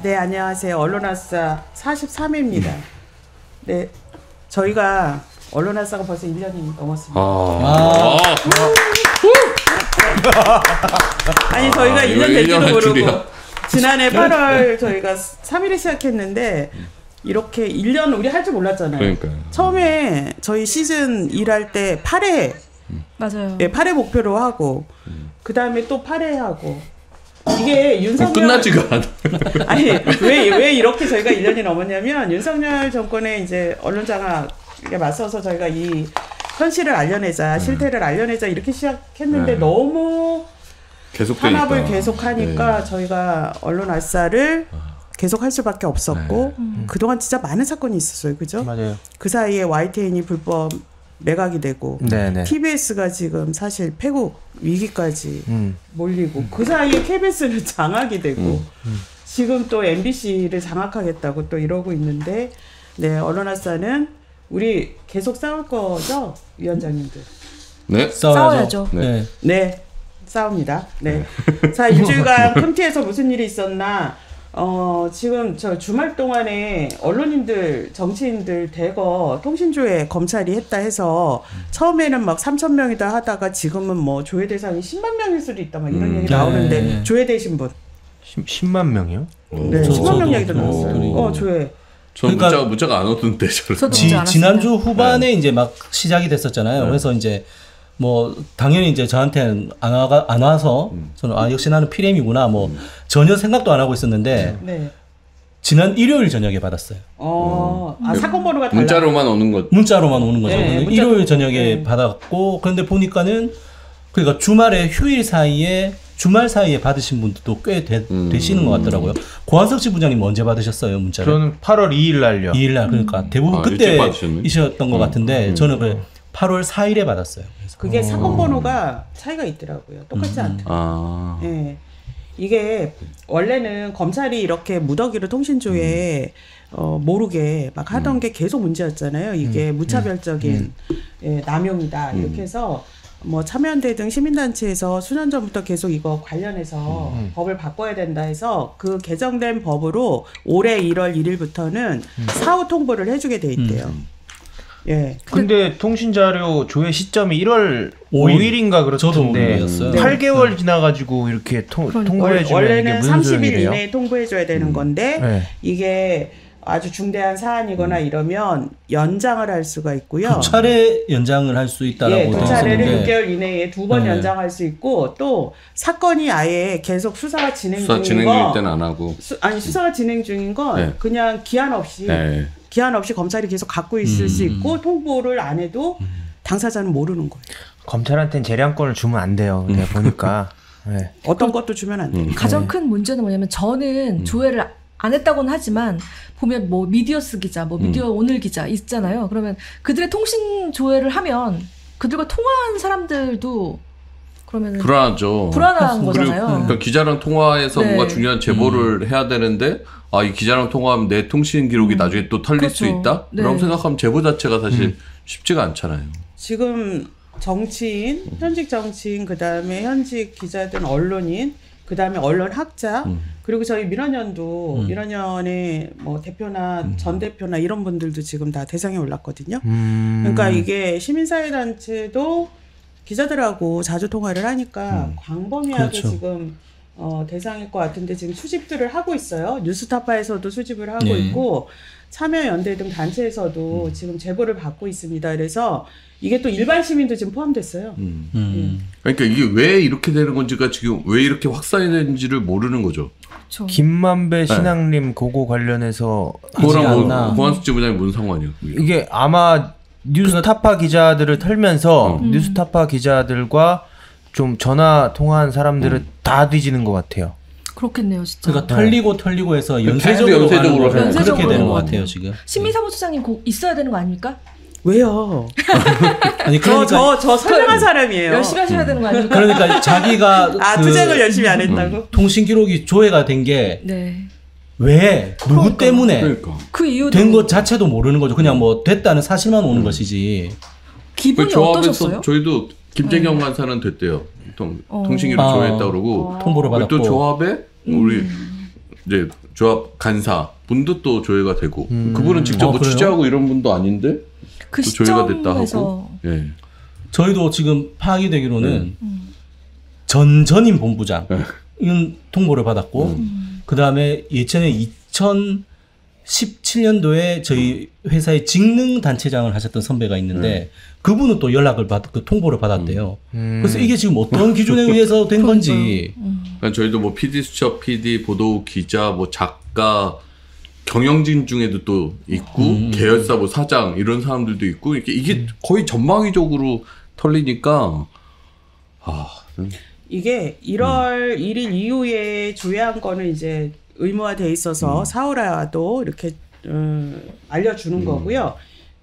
네, 안녕하세요. 언론아싸 43회입니다. 네, 저희가 언론아싸가 벌써 1년이 넘었습니다. 아니, 저희가 1년 될지도 모르고 지난해 8월 저희가 3일에 시작했는데 이렇게 1년 우리 할 줄 몰랐잖아요. 그러니까요. 처음에 저희 시즌 1 할 때 8회 맞아요. 네, 8회 목표로 하고 그 다음에 또 8회 하고 이게 윤석열 끝나지가 않아. 아니 왜 이렇게 저희가 1년이 넘었냐면 윤석열 정권의 이제 언론 장악에 맞서서 저희가 이 현실을 알려내자 실태를 알려내자 이렇게 시작했는데 너무 탄압을 계속하니까 저희가 언론 알사를 계속할 수밖에 없었고 그동안 진짜 많은 사건이 있었어요. 그죠? 맞아요. 그 사이에 YTN이 불법 매각이 되고 TBS가 지금 사실 폐국 위기까지 몰리고 그 사이에 KBS는 장악이 되고 지금 또 MBC를 장악하겠다고 또 이러고 있는데 네, 언론아싸는 우리 계속 싸울 거죠? 위원장님들. 네. 싸워야죠. 네. 싸웁니다. 네. 자, 일주일간 컴티에서 무슨 일이 있었나? 지금 저 주말 동안에 언론인들, 정치인들 대거 통신조회 검찰이 했다 해서 처음에는 막 3,000명이다 하다가 지금은 뭐 조회 대상이 10만 명일 수도 있다 막 이런 얘기 나오는데 조회되신 분? 10만 명이요? 네, 10만 명 얘기도 나왔어요. 조회. 전 문자가 안 오던데 지난주 후반에 이제 막 시작이 됐었잖아요. 그래서 이제 뭐 당연히 이제 저한테는 안 와서 저는 역시 나는 피렘이구나 뭐 전혀 생각도 안 하고 있었는데 지난 일요일 저녁에 받았어요. 사건 번호가 달라. 문자로만 오는 거. 문자로만 오는 거죠. 네, 일요일 저녁에 받았고 그런데 보니까는 그러니까 주말에 휴일 사이에 주말 사이에 받으신 분들도 꽤 되시는 것 같더라고요. 고한석 씨 부장님 언제 받으셨어요 문자를? 저는 8월 2일 날요. 2일 날 그러니까 대부분 그때 이셨던 것 같은데 저는 그 8월 4일에 받았어요. 그래서. 그게 사건 번호가 차이가 있더라고요. 똑같지 않더라고요. 네. 이게 원래는 검찰이 이렇게 무더기로 통신조회에 모르게 막 하던 게 계속 문제였잖아요. 이게 무차별적인 남용이다 이렇게 해서 뭐 참여연대 등 시민단체에서 수년 전부터 계속 이거 관련해서 법을 바꿔야 된다 해서 그 개정된 법으로 올해 1월 1일부터는 사후 통보를 해주게 돼 있대요. 예. 근데 통신자료 조회 시점이 1월 5일인가 그렇던데 8개월 지나가지고 이렇게 통보해주면 원래는 이게 무슨 30일 소용이래요? 이내에 통보해줘야 되는 건데 이게 아주 중대한 사안이거나 이러면 연장을 할 수가 있고요. 2차례 연장을 할 수 있다라고 되어 있는데 2차례를 6개월 이내에 2번 연장할 수 있고 또 사건이 아예 계속 수사가 진행 중인 거 때는 안 하고 수사가 진행 중인 건 그냥 기한 없이 검찰이 계속 갖고 있을 수 있고 통보를 안 해도 당사자는 모르는 거예요. 검찰한테는 재량권을 주면 안 돼요. 내가 보니까 어떤 것도 주면 안 돼요. 가장 큰 문제는 뭐냐면 저는 조회를 안 했다고는 하지만 보면 뭐 미디어스 기자, 뭐 미디어 오늘 기자 있잖아요. 그러면 그들의 통신 조회를 하면 그들과 통화한 사람들도 그러면 불안하죠. 불안한 거잖아요. 그러니까 기자랑 통화해서 뭔가 중요한 제보를 해야 되는데 이 기자랑 통화하면 내 통신 기록이 나중에 또 털릴 수 있다? 라고 생각하면 제보 자체가 사실 쉽지가 않잖아요. 지금 정치인, 현직 정치인, 그 다음에 현직 기자들, 언론인, 그 다음에 언론학자, 그리고 저희 민원연도 민원연의 뭐 대표나 전 대표나 이런 분들도 지금 다 대상에 올랐거든요. 그러니까 이게 시민사회단체도 기자들하고 자주 통화를 하니까 광범위하게 지금 대상일 것 같은데 지금 수집들을 하고 있어요. 뉴스타파에서도 수집을 하고 있고 참여연대 등 단체에서도 지금 제보를 받고 있습니다. 그래서 이게 또 일반 시민도 지금 포함됐어요. 그러니까 이게 왜 이렇게 되는 건지가 지금 왜 이렇게 확산이 되는지를 모르는 거죠. 그렇죠. 김만배 신앙님 그거 관련해서 그거랑 고한숙 지부장이 무슨 상관이에요? 이게 아마 뉴스타파 기자들을 털면서 뉴스타파 기자들과 좀 전화 통화한 사람들은 다 뒤지는 것 같아요. 그렇겠네요, 진짜. 그러니까 털리고 해서 연쇄적으로 그렇게 되는 것 같아요 지금. 신민사무소장님 꼭 있어야 되는 거 아닙니까? 왜요? 아니 그러니까 저 설명한 사람이에요. 열심히 하셔야 되는 거 아닙니까? 그러니까 자기가 투쟁을 열심히 안 했다고? 통신 기록이 조회가 된 게 왜 누구 때문에 그 이유도 된 것 자체도 모르는 거죠. 그냥 뭐 됐다는 사실만 오는 것이지. 기분이 어떠셨어요? 저희도 김재경 간사는 됐대요. 통신기록 조회했다 그러고 통보를 받았고 또 조합에 우리 이제 조합 간사 분도 또 조회가 되고 그분은 직접 뭐 그래요? 취재하고 이런 분도 아닌데 그 또 조회가 됐다 시점에서 하고. 예. 저희도 지금 파악이 되기로는 전임 본부장 이건 통보를 받았고 그 다음에 예전에 2017년도에 저희 회사의 직능 단체장을 하셨던 선배가 있는데 그분은 또 연락을 그 통보를 받았대요. 그래서 이게 지금 어떤 기준에 의해서 된 건지. 그러니까 저희도 뭐 PD 수첩 PD 보도 기자 뭐 작가 경영진 중에도 또 있고 계열사 뭐 사장 이런 사람들도 있고 이게 거의 전방위적으로 털리니까 이게 1월 1일 이후에 조회한 거는 이제 의무화돼 있어서 사후라도 이렇게 알려주는 거고요.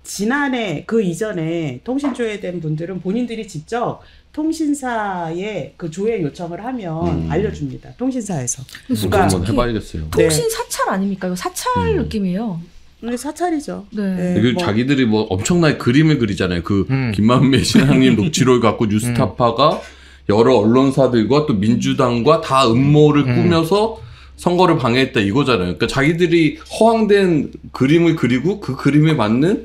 지난해 그 이전에 통신 조회된 분들은 본인들이 직접 통신사에 그 조회 요청을 하면 알려줍니다. 통신사에서. 그러니까 한번 해봐야겠어요. 통신 사찰 아닙니까? 이거 사찰 느낌이에요. 근데 사찰이죠. 네. 이게 자기들이 뭐 엄청나게 그림을 그리잖아요. 그 김만배 신앙님 녹취록을 갖고 뉴스타파가 여러 언론사들과 또 민주당과 다 음모를 꾸며서 선거를 방해했다 이거잖아요. 그러니까 자기들이 허황된 그림을 그리고 그 그림에 맞는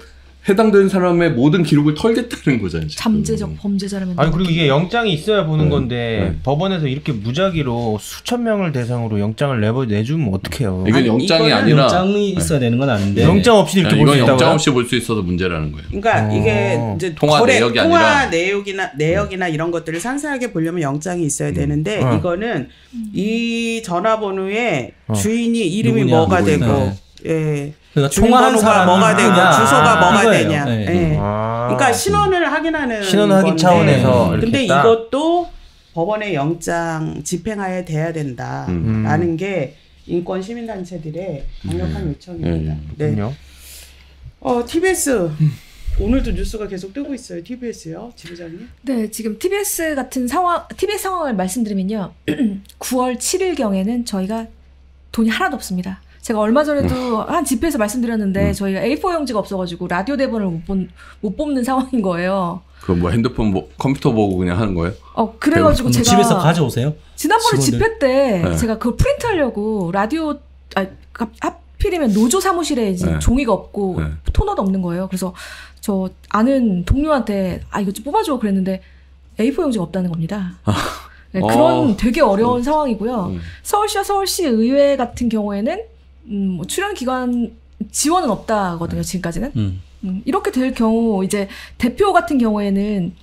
해당되는 사람의 모든 기록을 털겠다는 거잖아요. 지금. 잠재적 범죄자라면. 아니 그리고 이게 영장이 있어야 보는 건데 법원에서 이렇게 무작위로 수천 명을 대상으로 영장을 내주면 어떡해요? 이건 아니, 영장이 이거는 아니라 영장이 있어야 되는 건 아닌데. 영장 없이 이렇게 볼 이건 수 있다고요? 영장 없이 볼 수 있어서 문제라는 거예요. 그러니까 이게 이제 통화 내역이 통화 아니라 내역이나 이런 것들을 상세하게 보려면 영장이 있어야 되는데 이거는 이 전화번호에 주인이 이름이 누구냐, 뭐가 누구냐. 되고 예. 그러니까 주민번호가 통화한 사람이 뭐가 되고 누구냐. 주소가 뭐가 이거예요. 되냐. 네. 예. 아. 그러니까 신원을 확인하는 신원 확인 건데, 차원에서 이렇게 근데 딱. 이것도 법원의 영장 집행하에 돼야 된다라는 게 인권 시민단체들의 강력한 요청입니다. 네. 그렇군요. TBS 오늘도 뉴스가 계속 뜨고 있어요. TBS요, 지부장님? 네, 지금 TBS 상황을 말씀드리면요. 9월 7일 경에는 저희가 돈이 하나도 없습니다. 제가 얼마 전에도 한 집회에서 말씀드렸는데 저희가 A4 용지가 없어가지고 라디오 대본을 못 뽑는 상황인 거예요. 그럼 뭐 핸드폰 컴퓨터 보고 그냥 하는 거예요? 그래가지고 제가 집에서 가져오세요? 지난번에 직원들. 집회 때 네. 제가 그걸 프린트하려고 라디오 하필이면 노조 사무실에 이제 네. 종이가 없고 네. 토너도 없는 거예요. 그래서 저 아는 동료한테 이거 좀 뽑아줘 그랬는데 A4 용지가 없다는 겁니다. 네, 그런 되게 어려운 상황이고요. 서울시와 서울시 의회 같은 경우에는 뭐 출연 기관 지원은 없다거든요. 지금까지는. 이렇게 될 경우 이제 대표 같은 경우에는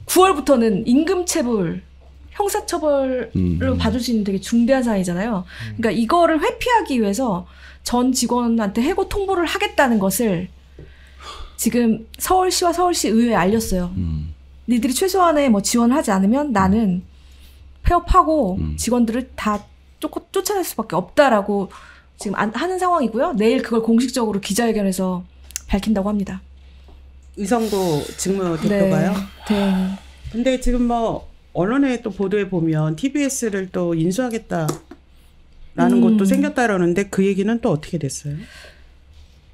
9월부터는 임금체불 형사처벌로 받을 수 있는 되게 중대한 사안이잖아요. 그러니까 이거를 회피하기 위해서 전 직원한테 해고 통보를 하겠다는 것을 지금 서울시와 서울시 의회에 알렸어요. 니들이 최소한의 뭐 지원을 하지 않으면 나는 폐업하고 직원들을 다 쫓아낼 수밖에 없다라고 지금 하는 상황이고요. 내일 그걸 공식적으로 기자회견에서 밝힌다고 합니다. 이성도 직무 대표가요? 네. 근데 지금 뭐 언론에 또 보도에 보면 TBS를 또 인수하겠다라는 것도 생겼다라는데 그 얘기는 또 어떻게 됐어요?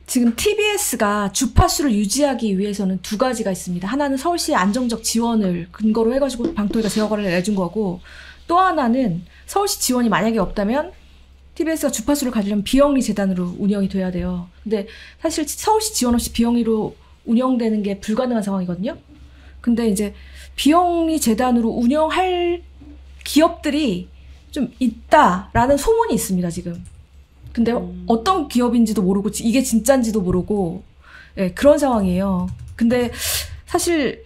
지금 TBS가 주파수를 유지하기 위해서는 두 가지가 있습니다. 하나는 서울시의 안정적 지원을 근거로 해가지고 방통위가 제어권을 내준 거고 또 하나는 서울시 지원이 만약에 없다면 TBS가 주파수를 가지려면 비영리 재단으로 운영이 돼야 돼요. 근데 사실 서울시 지원 없이 비영리로 운영되는 게 불가능한 상황이거든요. 근데 이제 비영리 재단으로 운영할 기업들이 좀 있다라는 소문이 있습니다, 지금. 근데 어떤 기업인지도 모르고 이게 진짜인지도 모르고 그런 상황이에요. 근데 사실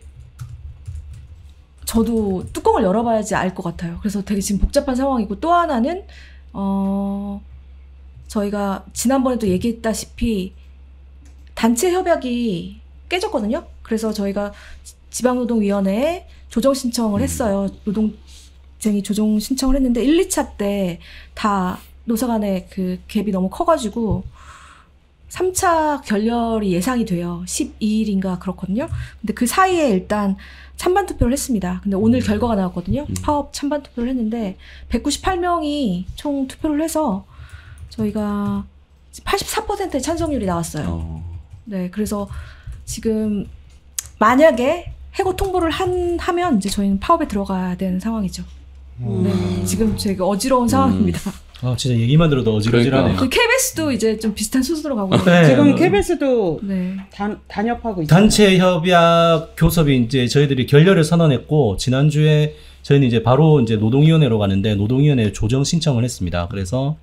저도 뚜껑을 열어봐야지 알 것 같아요. 그래서 되게 지금 복잡한 상황이고 또 하나는 저희가 지난번에도 얘기했다시피 단체 협약이 깨졌거든요. 그래서 저희가 지방노동위원회에 조정 신청을 했어요. 노동쟁이 조정 신청을 했는데 1, 2차 때 다 노사 간의 그 갭이 너무 커가지고 3차 결렬이 예상이 돼요. 12일인가 그렇거든요. 근데 그 사이에 일단 찬반 투표를 했습니다. 근데 오늘 결과가 나왔거든요. 파업 찬반 투표를 했는데 198명이 총 투표를 해서 저희가 84%의 찬성률이 나왔어요. 네, 그래서 지금 만약에 해고 통보를 하면 이제 저희는 파업에 들어가야 되는 상황이죠. 네, 지금 되게 어지러운 상황입니다. 진짜 얘기만 들어도 어지러지하네요. 그러니까. KBS도 이제 좀 비슷한 수순으로 가고 있는. 네. 지금 KBS도 네. 단협하고 있잖아요. 단체 협약 교섭이 이제 저희들이 결렬을 선언했고 지난주에 저희는 이제 바로 이제 노동위원회로 가는데 노동위원회 조정 신청을 했습니다. 그래서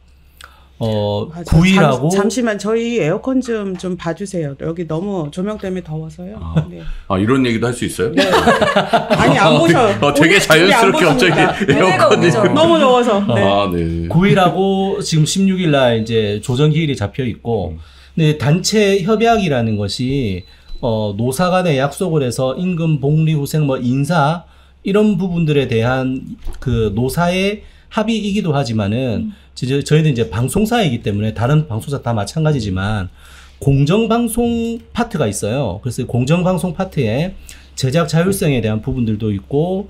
9일하고 잠시만 저희 에어컨 좀 봐주세요. 여기 너무 조명 때문에 더워서요. 네. 이런 얘기도 할 수 있어요? 네. 아니 안 보셔. 되게 오늘 자연스럽게 안 보십니까? 갑자기 네. 에어컨이 너무 더워서. 네. 네. 9일하고 지금 16일 날 이제 조정 기일이 잡혀 있고 근데 단체 협약이라는 것이 노사 간에 약속을 해서 임금, 복리, 후생, 뭐 인사 이런 부분들에 대한 그 노사의 합의이기도 하지만은 저희는 이제 방송사이기 때문에 다른 방송사 다 마찬가지지만 공정방송 파트가 있어요. 그래서 공정방송 파트에 제작 자율성에 대한 부분들도 있고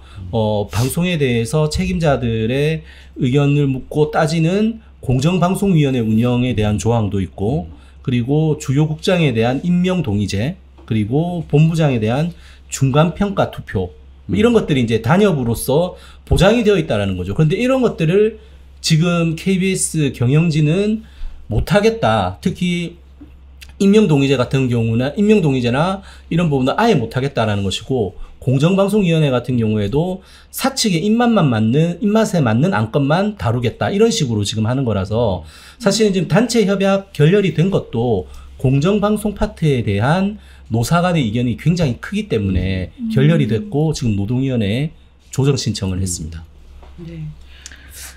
방송에 대해서 책임자들의 의견을 묻고 따지는 공정방송위원회 운영에 대한 조항도 있고 그리고 주요 국장에 대한 임명 동의제 그리고 본부장에 대한 중간평가 투표 이런 것들이 이제 단협으로서 보장이 되어 있다라는 거죠. 그런데 이런 것들을 지금 KBS 경영진은 못하겠다. 특히 임명동의제 같은 경우나 임명동의제나 이런 부분은 아예 못하겠다라는 것이고 공정방송위원회 같은 경우에도 사측의 입맛에 맞는 안건만 다루겠다. 이런 식으로 지금 하는 거라서 사실은 지금 단체 협약 결렬이 된 것도 공정방송 파트에 대한 노사 간의 이견이 굉장히 크기 때문에 결렬이 됐고 지금 노동위원회에 조정 신청을 했습니다. 네.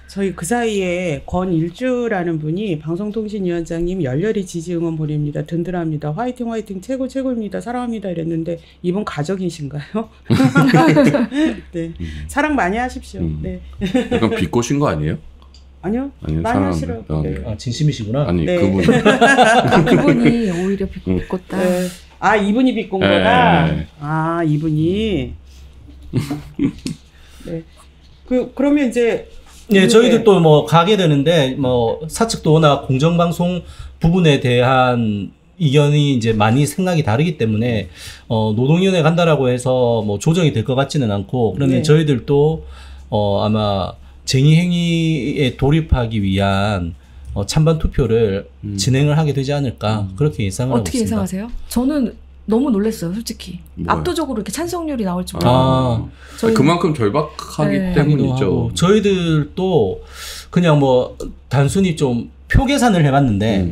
저희 그 사이에 권일주라는 분이 방송통신위원장님 열렬히 지지 응원 보냅니다. 든든합니다. 화이팅 화이팅 최고입니다. 사랑합니다 이랬는데 이분 가족이신가요? 네. 사랑 많이 하십시오. 네. 약간 비꼬신 거 아니에요? 아니요. 아니요, 많이 하시러. 사랑합니다. 네. 진심이시구나. 아니 네. 그분 그분이 오히려 비꼬다. 네. 이분이 비꼰 네. 거다. 이분이. 네. 그러면 이제 네, 저희들도 뭐 가게 되는데 뭐 사측도 워낙 공정방송 부분에 대한 이견이 이제 많이 생각이 다르기 때문에 노동위원회 간다라고 해서 뭐 조정이 될 것 같지는 않고 그러면 네. 저희들도 아마 쟁의행위에 돌입하기 위한 찬반 투표를 진행을 하게 되지 않을까 그렇게 예상을 하고 어떻게 있습니다. 예상하세요? 저는 너무 놀랐어요, 솔직히. 뭐요? 압도적으로 이렇게 찬성률이 나올 줄 몰랐어요. 저희- 그만큼 절박하기 네. 때문이죠. 하고 저희들도 그냥 뭐 단순히 좀 표 계산을 해봤는데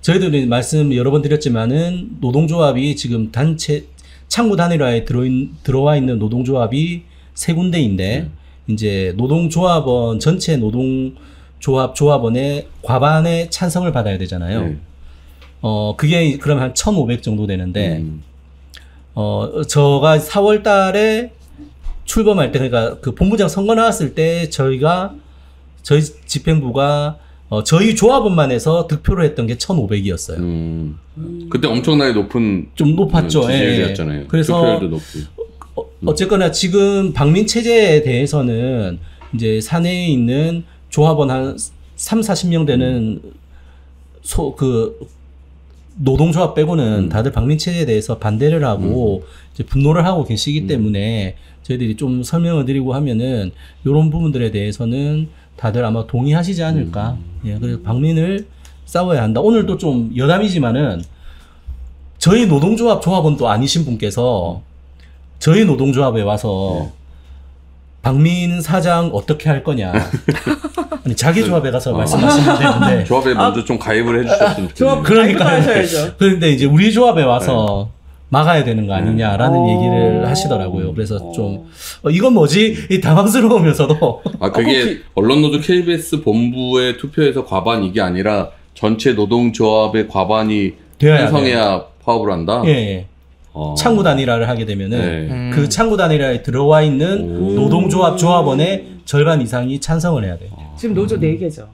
저희들이 말씀 여러 번 드렸지만은 노동조합이 지금 단체 창구 단일화에 들어와 있는 노동조합이 3군데인데 이제 노동조합원 전체 조합원의 과반의 찬성을 받아야 되잖아요. 네. 그게 그럼 한 1,500 정도 되는데 저가 4월 달에 출범할 때 그러니까 그 본부장 선거 나왔을 때 저희 집행부가 저희 조합원만 해서 득표를 했던 게 1,500이었어요. 그때 엄청나게 높은 좀 높았죠. 지지율이었잖아요. 그래서 투표율도 높고. 어쨌거나 지금 방민 체제에 대해서는 이제 사내에 있는 조합원 한 30-40명 되는 노동조합 빼고는 다들 방민 체제에 대해서 반대를 하고 이제 분노를 하고 계시기 때문에 저희들이 좀 설명을 드리고 하면은 이런 부분들에 대해서는 다들 아마 동의하시지 않을까. 예, 그래서 방민을 싸워야 한다. 오늘도 좀 여담이지만은 저희 노동조합 조합원도 아니신 분께서 저희 노동조합에 와서 방민 사장 어떻게 할 거냐. 아니, 자기 조합에 가서 말씀하시면 되는데. 조합에 먼저 좀 가입을 해주셨으면 조합 좋겠네요. 그러니까 하셔야죠. 그런데 이제 우리 조합에 와서 막아야 되는 거 아니냐라는 네. 얘기를 하시더라고요. 그래서 좀 이건 뭐지? 이 당황스러우면서도 그게 언론노조 KBS 본부의 투표에서 과반 이게 아니라 전체 노동조합의 과반이 돼야 형성해야 파업을 한다? 예. 창구 단일화를 하게 되면은 네. 그 창구 단일화에 들어와 있는 노동조합 조합원의 절반 이상이 찬성을 해야 돼요. 지금 노조 4개죠.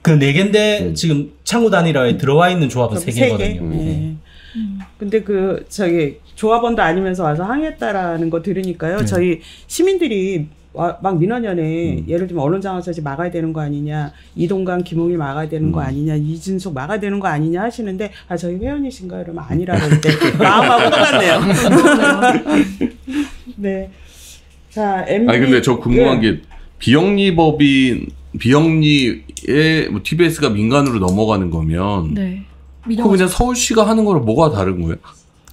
그 4개인데 지금 창구 단일화에 들어와 있는 조합은 3개거든요. 네. 근데 저기 조합원도 아니면서 와서 항의했다라는 거 들으니까요. 저희 시민들이 막 민원연에 예를 들면 언론장악처지 막아야 되는 거 아니냐, 이동관, 김홍일 막아야 되는 거 아니냐, 이진숙 막아야 되는 거 아니냐 하시는데 저희 회원이신가요? 이러면 아니라고 그때 마음하고 똑같네요. 네. 자, MB. 근데 저 궁금한 게 비영리법인은 비영리에 뭐 TBS가 민간으로 넘어가는 거면 네. 그거 그냥 서울시가 하는 거랑 뭐가 다른 거예요?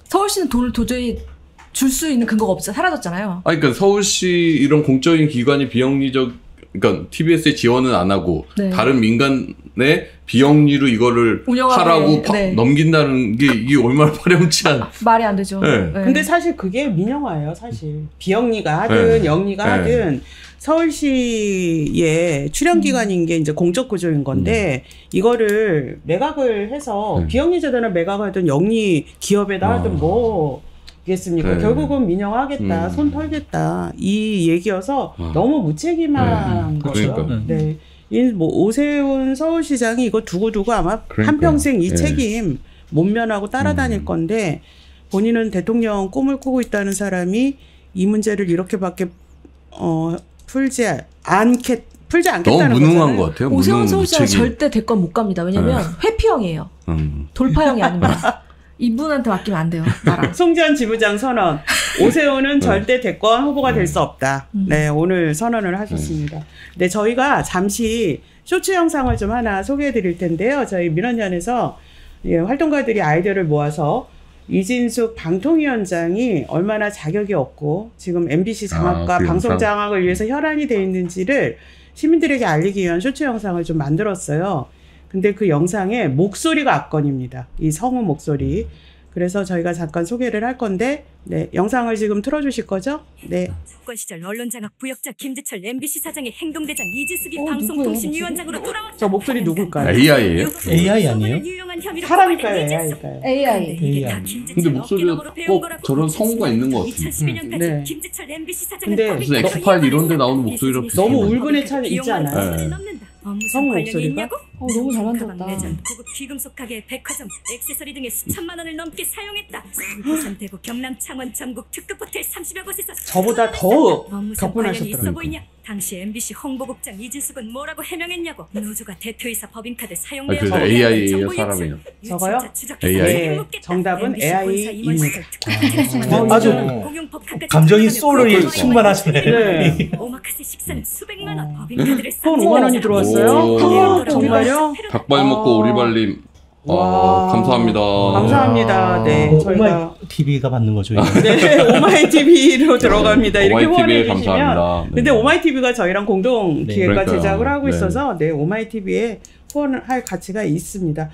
서울시는 돈을 도저히 줄 수 있는 근거가 없어 사라졌잖아요. 아니 그러니까 서울시 이런 공적인 기관이 비영리적 그러니까 TBS에 지원은 안 하고 네. 다른 민간에 비영리로 이거를 운영하게, 하라고 네. 넘긴다는 게 이게 얼마나 파렴치한 말이 안 되죠. 네. 근데 사실 그게 민영화예요, 사실. 비영리가 하든 네. 영리가 네. 하든 서울시의 출연기관인 게 이제 공적 구조인 건데 이거를 매각을 해서 네. 비영리 재단을 매각하든 영리 기업에다 하든 뭐겠습니까? 네. 결국은 민영화하겠다, 손 털겠다 이 얘기여서 너무 무책임한 거죠. 그러니까요. 네. 이 뭐 오세훈 서울시장이 이거 두고두고 아마 그러니까요. 한평생 이 예. 책임 못 면하고 따라다닐 건데 본인은 대통령 꿈을 꾸고 있다는 사람이 이 문제를 이렇게밖에 풀지 않겠다는 너무 무능한 거잖아요. 것 같아요. 오세훈 무능, 서울시장 무책임. 절대 대권 못 갑니다. 왜냐면 회피형이에요. 돌파형이 아닙니다. 이분한테 맡기면 안 돼요. 나라. 송지현 지부장 선언. 오세훈은 절대 대권 후보가 될 수 없다. 네, 오늘 선언을 하셨습니다. 네, 저희가 잠시 쇼츠 영상을 좀 하나 소개해 드릴 텐데요. 저희 민원연에서 활동가들이 아이디어를 모아서 이진숙 방통위원장이 얼마나 자격이 없고 지금 MBC 장악과 그 방송 영상? 장악을 위해서 혈안이 돼 있는지를 시민들에게 알리기 위한 쇼츠 영상을 좀 만들었어요. 근데 그 영상에 목소리가 압권입니다. 이 성우 목소리. 그래서 저희가 잠깐 소개를 할 건데, 네, 영상을 지금 틀어주실 거죠? 네. 정권 시절 언론장악 부역자 김지철 MBC 사장의 행동대장 이진숙이 누구예요, 방송통신위원장으로 돌아왔다. 저 목소리 누굴까요? AI예요? AI 아니에요? 사람일까요? AI일까요? AI. 근데 목소리가 꼭 저런 성우가 있는 것 같은데. 2012년까지 네. 김지철 MBC 근데 사장은 무슨 엑스파일 이런 데 나오는 목소리로 너무 비슷해요. 울분의 차이 있지 않아요? 네. 성우 목소리가? 너무 잘 만들었다. 고급 귀금속 가게, 백화점, 액세서리 등에 수천만 원을 넘게 사용했다. 부산, 대구, 경남, 창원, 전국 특급 호텔 30여 곳에서 저보다 더 업무상 관련이 있어 격분하셨더라고요. 보이냐? 당시 MBC 홍보국장 이진숙은 뭐라고 해명했냐고. 노조가 대표이사 법인카드 사용 아, 그래서 내역을 AI예요, 정보 사람이에요? 유출, 저거요? 유출자 추적해서 AI? 네, 묻겠다. 정답은 MBC AI 본사 임원 입니다. 시절 특급 아주 공용법카드 감정이 정보 소울이 유출, 충만하시네. 네. 오마카세 식사는 수백만 원, 법인카드를 돈 5만 원이 들어왔어요? 오. 정말요? 닭발 먹고 오리발림. 와. 감사합니다. 감사합니다. 네, 저희가 오마이 TV가 받는 거죠. 이거. 네, 오마이 TV로 들어갑니다. 이렇게 오마이 TV에 후원해 주시면. 감사합니다. 네. 근데 오마이 TV가 저희랑 공동 네. 기획과 그러니까요. 제작을 하고 네. 있어서 네, 오마이 TV에 후원할 가치가 있습니다.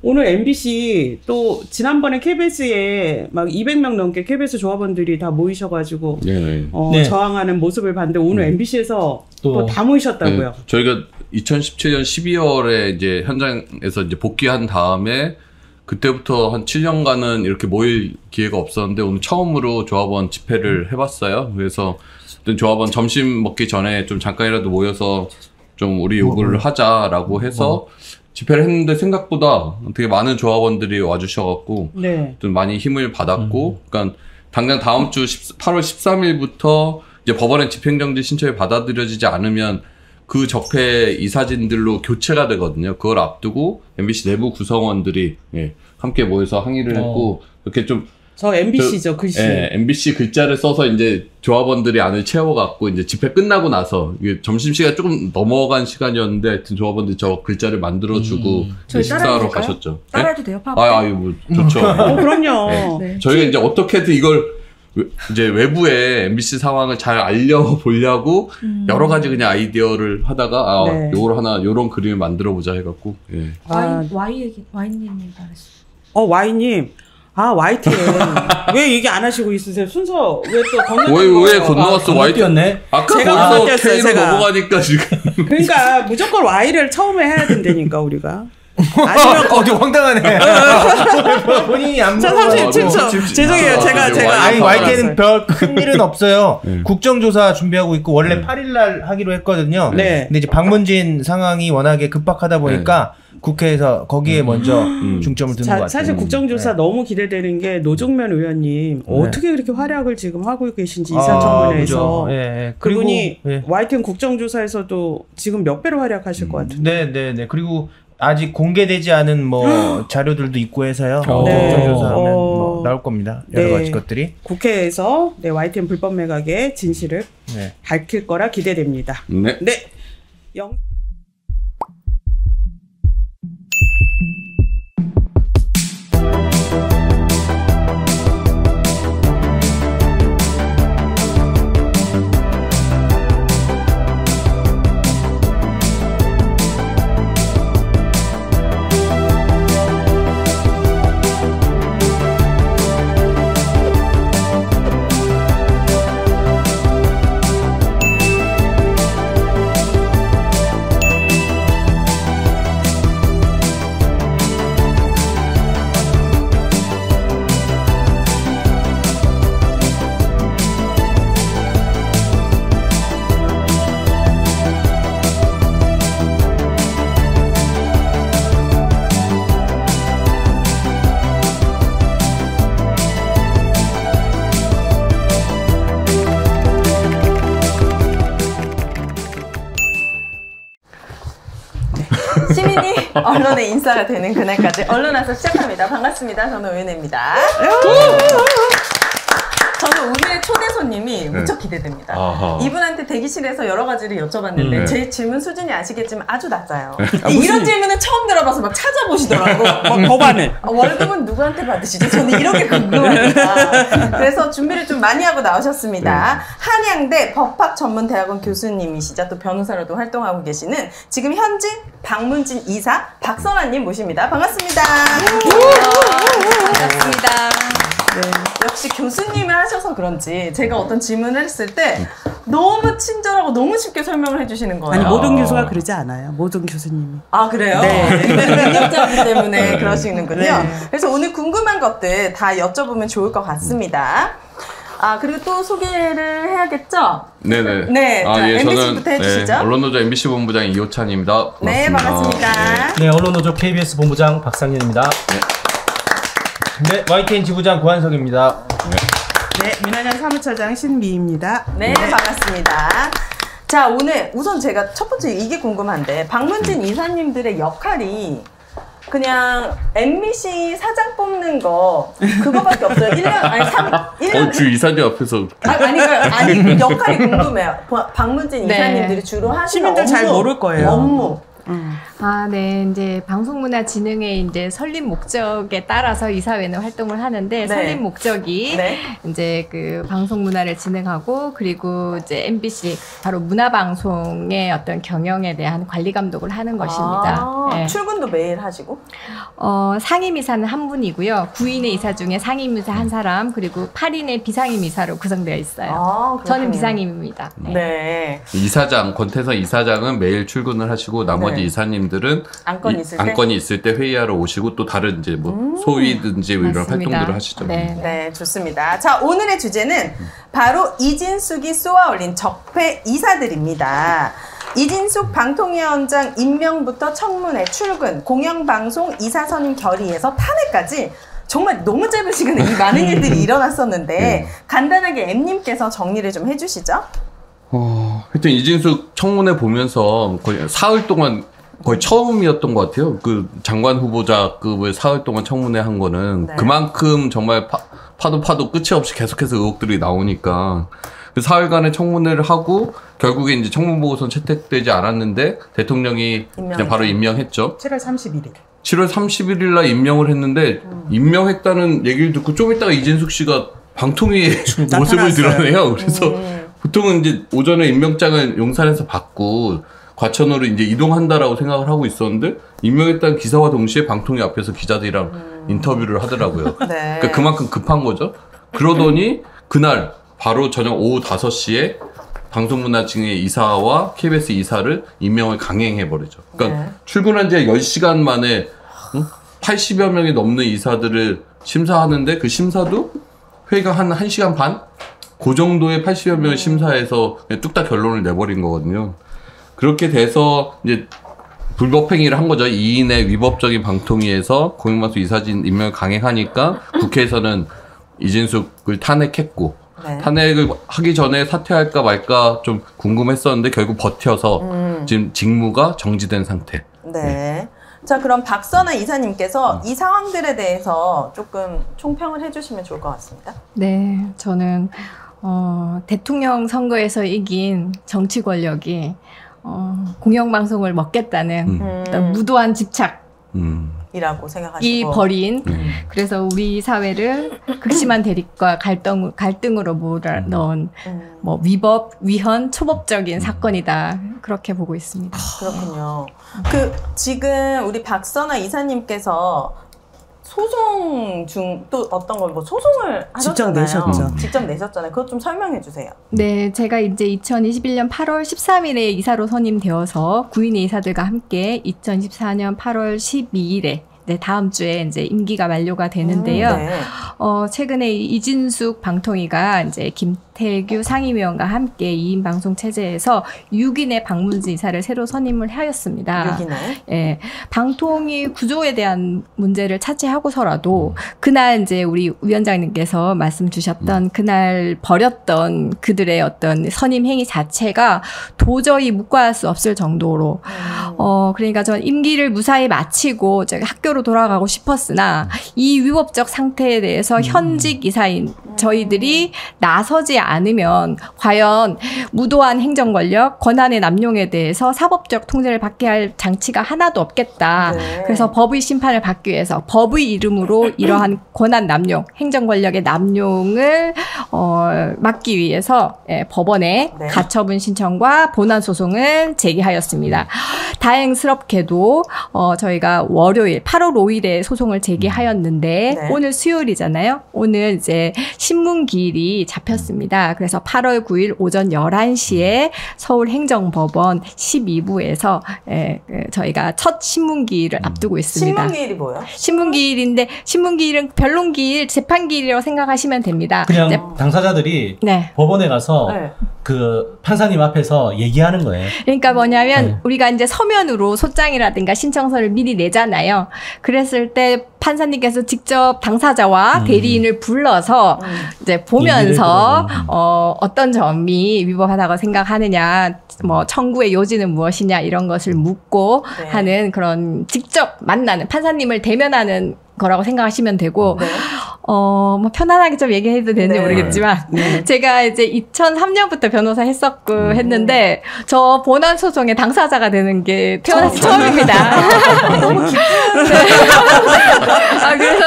오늘 MBC 또 지난번에 KBS에 막 200명 넘게 KBS 조합원들이 다 모이셔가지고 네. 네. 저항하는 모습을 봤는데 오늘 MBC에서 또 다 모이셨다고요. 네. 저희가 2017년 12월에 이제 현장에서 이제 복귀한 다음에 그때부터 한 7년간은 이렇게 모일 기회가 없었는데 오늘 처음으로 조합원 집회를 해봤어요. 그래서 어떤 조합원 점심 먹기 전에 좀 잠깐이라도 모여서 좀 우리 요구를 하자라고 해서 집회를 했는데 생각보다 되게 많은 조합원들이 와주셔갖고 네. 좀 많이 힘을 받았고, 그러니까 당장 다음 주 8월 13일부터 이제 법원의 집행정지 신청이 받아들여지지 않으면 그 적폐 이 사진들로 교체가 되거든요. 그걸 앞두고 MBC 내부 구성원들이 함께 모여서 항의를 했고, 이렇게 좀 저 MBC죠, 글씨. MBC 글자를 써서 이제 조합원들이 안을 채워갖고 이제 집회 끝나고 나서 이게 점심시간 조금 넘어간 시간이었는데 하여튼 조합원들이 저 글자를 만들어주고 저희 식사하러 따라해도 될까요? 가셨죠. 네? 따라해도 돼요? 팝? 이거 뭐 좋죠. 그럼요. 네. 저희가 이제 어떻게든 이걸 이제 외부에 MBC 상황을 잘 알려보려고 여러 가지 그냥 아이디어를 하다가 네. 요걸 하나 요런 그림을 만들어 보자 해갖고 와인님이 잘했어. Y님. YTN. 왜 얘기 안 하시고 있으세요? 순서 왜 또 건너뛰는 왜 거예요? 건너왔어 Y 뛰었네. 아까 제가 벌써 건너뛰었어요, K로 제가. 넘어가니까 지금 그러니까 무조건 Y를 처음에 해야 된다니까 우리가. 아니면 좀 황당하네. 본인이 안 저 물어봐도. 37초. 죄송해요. 제가 아니 YTN은 별 큰 일은 없어요. 네. 국정조사 준비하고 있고 원래 8일날 하기로 했거든요. 네. 근데 이제 박문진 상황이 워낙에 급박하다 보니까 국회에서 거기에 먼저 중점을 두는 것 같아요. 사실 국정조사 너무 기대되는 게 노종면 의원님 어떻게 그렇게 활약을 지금 하고 계신지 인사청문회에서 그죠. 예. 그분이 예. YTN 국정조사에서도 지금 몇 배로 활약하실 것 같은데. 네. 그리고 아직 공개되지 않은 뭐 자료들도 있고 해서요. 네. 국정조사하면 뭐 나올 겁니다. 여러 네. 가지 것들이. 국회에서 YTN 불법 매각의 진실을 네. 밝힐 거라 기대됩니다. 네. 네. 시민이 언론의 인싸가 되는 그날까지 언론화서 시작합니다. 반갑습니다. 저는 오윤혜입니다. 저는 오늘의 초대 손님이 무척 기대됩니다. 아하. 이분한테 대기실에서 여러 가지를 여쭤봤는데 제 질문 수준이 아시겠지만 아주 낮아요. 이런 질문은 처음 들어봐서 막 찾아보시더라고. 법안을. 월급은 누구한테 받으시죠? 저는 이렇게 궁금합니다. 그래서 준비를 좀 많이 하고 나오셨습니다. 한양대 법학전문대학원 교수님이시자 또 변호사로도 활동하고 계시는 지금 현직 방문진 이사 박선아님 모십니다. 반갑습니다. 반갑습니다. 네. 역시 교수님을 하셔서 그런지 제가 어떤 질문을 했을 때 너무 친절하고 너무 쉽게 설명을 해주시는 거예요. 아니 모든 교수가 그러지 않아요. 모든 교수님이. 아 그래요? 네. 능력자이기 때문에 그러시는군요. 네. 그래서 오늘 궁금한 것들 다 여쭤보면 좋을 것 같습니다. 아 그리고 또 소개를 해야겠죠? 네네. 네, 자, 예, MBC부터 해주시죠. 언론노조 MBC 본부장 이호찬입니다. 네, 반갑습니다. 네, 언론노조 KBS 본부장 박상현입니다. 네, YTN 지부장 고한석입니다. 네, 민원연 사무처장 신미입니다. 네, 반갑습니다. 자, 오늘 우선 제가 첫 번째 이게 궁금한데 박문진 이사님들의 역할이 그냥 MBC 사장 뽑는 거 그거밖에 없어요. 1년 아니 1년 주 이사님 앞에서 아니 역할이 궁금해요. 박문진 네. 이사님들이 주로 하시는 시민들 잘 모를 거예요. 업무. 아, 네. 이제 방송문화진흥의 이제 설립 목적에 따라서 이사회는 활동을 하는데 네. 설립 목적이 네. 이제 그 방송문화를 진흥하고 그리고 이제 MBC 바로 문화방송의 어떤 경영에 대한 관리 감독을 하는 것입니다. 아, 네. 출근도 매일 하시고? 상임이사는 한 분이고요. 9인의 이사 중에 상임이사 한 사람 그리고 8인의 비상임이사로 구성되어 있어요. 아, 저는 그렇군요. 비상임입니다. 네. 네. 이사장 권태선 이사장은 매일 출근을 하시고 나머지 네. 이사님들은 안건이 있을 때 회의하러 오시고 또 다른 이제 뭐 소위든지 이런 맞습니다. 활동들을 하시죠. 네. 네, 좋습니다. 자, 오늘의 주제는 바로 이진숙이 쏘아올린 적폐 이사들입니다. 이진숙 방통위원장 임명부터 청문회, 출근, 공영방송 이사 선임 결의에서 탄핵까지 정말 너무 짧은 시간에 이 많은 일들이 일어났었는데 간단하게 M님께서 정리를 좀 해주시죠. 하여튼 이진숙 청문회 보면서 거의 사흘 동안 거의 처음이었던 것 같아요. 그 장관 후보자급을 사흘 동안 청문회 한 거는 네. 그만큼 정말 파도 끝이 없이 계속해서 의혹들이 나오니까 그 사흘간의 청문회를 하고 결국에 이제 청문보고서는 채택되지 않았는데 대통령이 그냥 바로 임명했죠. 7월 31일. 7월 31일 날 임명을 했는데 임명했다는 얘기를 듣고 좀 있다가 이진숙 씨가 방통위의 모습을 드러내요. 그래서 보통은 이제 오전에 임명장을 용산에서 받고 과천으로 이제 이동한다라고 생각을 하고 있었는데 임명했다는 기사와 동시에 방통위 앞에서 기자들이랑 인터뷰를 하더라고요. 네. 그러니까 그만큼 급한 거죠. 그러더니 그날 바로 저녁 오후 5시에 방송문화진흥의 이사와 KBS 이사를 임명을 강행해버리죠. 그러니까 네. 출근한 지 10시간 만에 80여 명이 넘는 이사들을 심사하는데 그 심사도 회의가 한 1시간 반? 그 정도의 80여 명을 심사해서 그냥 뚝딱 결론을 내버린 거거든요. 그렇게 돼서 이제 불법행위를 한 거죠. 2인의 위법적인 방통위에서 공영방송 이사진 임명을 강행하니까 국회에서는 이진숙을 탄핵했고 네. 탄핵을 하기 전에 사퇴할까 말까 좀 궁금했었는데 결국 버텨서 지금 직무가 정지된 상태. 네. 자, 그럼 박선아 이사님께서 이 상황들에 대해서 조금 총평을 해주시면 좋을 것 같습니다. 네, 저는 대통령 선거에서 이긴 정치 권력이 공영방송을 먹겠다는 어떤 무도한 집착 이라고 생각하시고 이 벌인 그래서 우리 사회를 극심한 대립과 갈등으로 몰아넣은 뭐 위법, 위헌, 초법적인 사건이다 그렇게 보고 있습니다. 그렇군요. 그 지금 우리 박선아 이사님께서 소송 중 또 어떤 걸 뭐 소송을 직접 하셨잖아요. 내셨죠. 직접 내셨잖아요. 그것 좀 설명해 주세요. 네, 제가 이제 2021년 8월 13일에 이사로 선임되어서 9인의 이사들과 함께 2024년 8월 12일에 네, 다음 주에 이제 임기가 만료가 되는데요. 네. 최근에 이진숙 방통위가 이제 박태규 상임위원과 함께 2인 방송 체제에서 6인의 방문지 이사를 새로 선임을 하였습니다. 6인을? 예, 방통위 구조에 대한 문제를 차치하고서라도 그날 이제 우리 위원장님께서 말씀 주셨던 그날 벌였던 그들의 어떤 선임 행위 자체가 도저히 묵과할 수 없을 정도로 그러니까 전 임기를 무사히 마치고 학교로 돌아가고 싶었으나 이 위법적 상태에 대해서 현직 이사인 저희들이 나서지 않으면 과연 무도한 행정 권력, 권한의 남용에 대해서 사법적 통제를 받게 할 장치가 하나도 없겠다. 네. 그래서 법의 심판을 받기 위해서 법의 이름으로 이러한 권한 남용, 행정 권력의 남용을 막기 위해서 법원에 네. 가처분 신청과 본안 소송을 제기하였습니다. 다행스럽게도 저희가 월요일 8월 5일에 소송을 제기하였는데 네. 오늘 수요일이잖아요. 오늘 이제 신문기일이 잡혔습니다. 그래서 8월 9일 오전 11시에 서울행정법원 12부에서 저희가 첫 신문기일을 앞두고 있습니다. 신문기일이 뭐예요? 신문기일인데 신문기일은 변론기일, 재판기일이라고 생각하시면 됩니다. 그냥 당사자들이 네. 법원에 가서 네. 그 판사님 앞에서 얘기하는 거예요. 그러니까 뭐냐면 네. 우리가 이제 서면으로 소장이라든가 신청서를 미리 내잖아요. 그랬을 때 판사님께서 직접 당사자와 대리인을 불러서 이제 보면서 어떤 점이 위법하다고 생각하느냐, 뭐 청구의 요지는 무엇이냐 이런 것을 묻고 네. 하는 그런 직접 만나는 판사님을 대면하는 거라고 생각하시면 되고 네. 뭐 편안하게 좀 얘기해도 되는지 네. 모르겠지만 제가 이제 2003년부터 변호사 했었고 했는데 저 본안 소송의 당사자가 되는 게 태어나서 처음입니다. 너무 기쁜. 그래서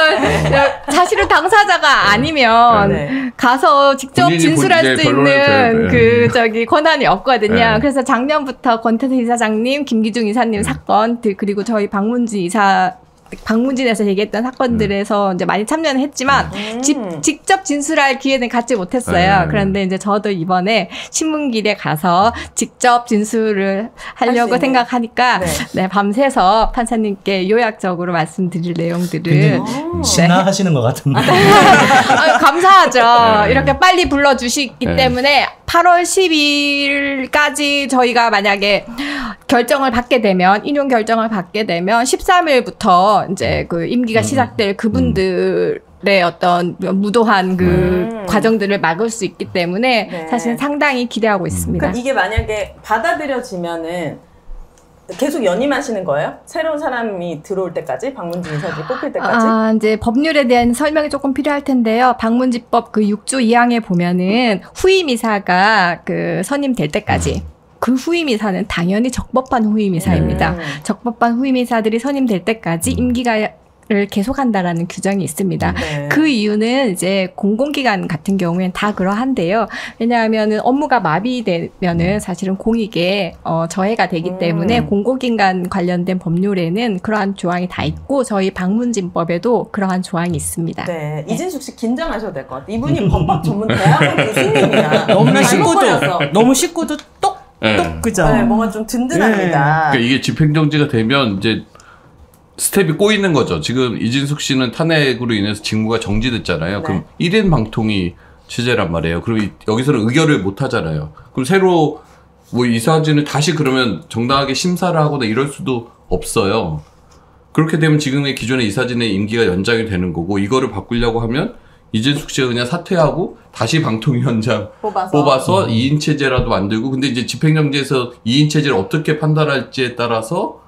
사실은 당사자가 아니면 네. 가서 직접 진술할 수 있는 그 권한이 없거든요. 네. 그래서 작년부터 권태수 이사장님, 김기중 이사님 사건 그리고 저희 방문진에서 얘기했던 사건들에서 이제 많이 참여는 했지만 직접 진술할 기회는 갖지 못했어요. 그런데 이제 저도 이번에 신문길에 가서 직접 진술을 하려고 생각하니까 네, 밤새서 판사님께 요약적으로 말씀드릴 내용들을 신나하시는 것 같은데. 감사하죠. 이렇게 빨리 불러주시기 때문에 8월 10일까지 저희가 만약에 결정을 받게 되면 인용 결정을 받게 되면 13일부터 이제 그 임기가 시작될 그분들의 어떤 무도한 그 과정들을 막을 수 있기 때문에 네. 사실 상당히 기대하고 있습니다. 그럼 이게 만약에 받아들여지면은 계속 연임하시는 거예요? 새로운 사람이 들어올 때까지? 방문진 이사들이 뽑힐 때까지? 이제 법률에 대한 설명이 조금 필요할 텐데요. 방문지법 그 6조 2항에 보면은 후임 이사가 그 선임될 때까지 그 후임 이사는 당연히 적법한 후임 이사입니다. 적법한 후임 이사들이 선임될 때까지 임기가 를 계속한다라는 규정이 있습니다. 네. 그 이유는 이제 공공기관 같은 경우에는 다 그러한데요. 왜냐하면은 업무가 마비되면은 사실은 공익에 저해가 되기 때문에 공공기관 관련된 법률에는 그러한 조항이 다 있고 저희 방문진법에도 그러한 조항이 있습니다. 네. 이진숙 씨 긴장하셔도 될 것 같아요. 이분이 법학 전문 대학원 교수님이야. 너무나 잘못 쉽고도 걸렸어. 너무 쉽고도 똑 그죠? 네, 뭔가 좀 든든합니다. 그러니까 이게 집행정지가 되면 이제 스텝이 꼬이는 거죠. 지금 이진숙 씨는 탄핵으로 인해서 직무가 정지됐잖아요. 네. 그럼 1인 방통위 체제란 말이에요. 그럼 여기서는 의결을 못 하잖아요. 그럼 새로 뭐 이사진을 다시 그러면 정당하게 심사를 하거나 이럴 수도 없어요. 그렇게 되면 지금의 기존의 이사진의 임기가 연장이 되는 거고 이거를 바꾸려고 하면 이진숙 씨가 그냥 사퇴하고 다시 방통위원장 뽑아서 2인 체제라도 만들고 근데 이제 집행정지에서 2인 체제를 어떻게 판단할지에 따라서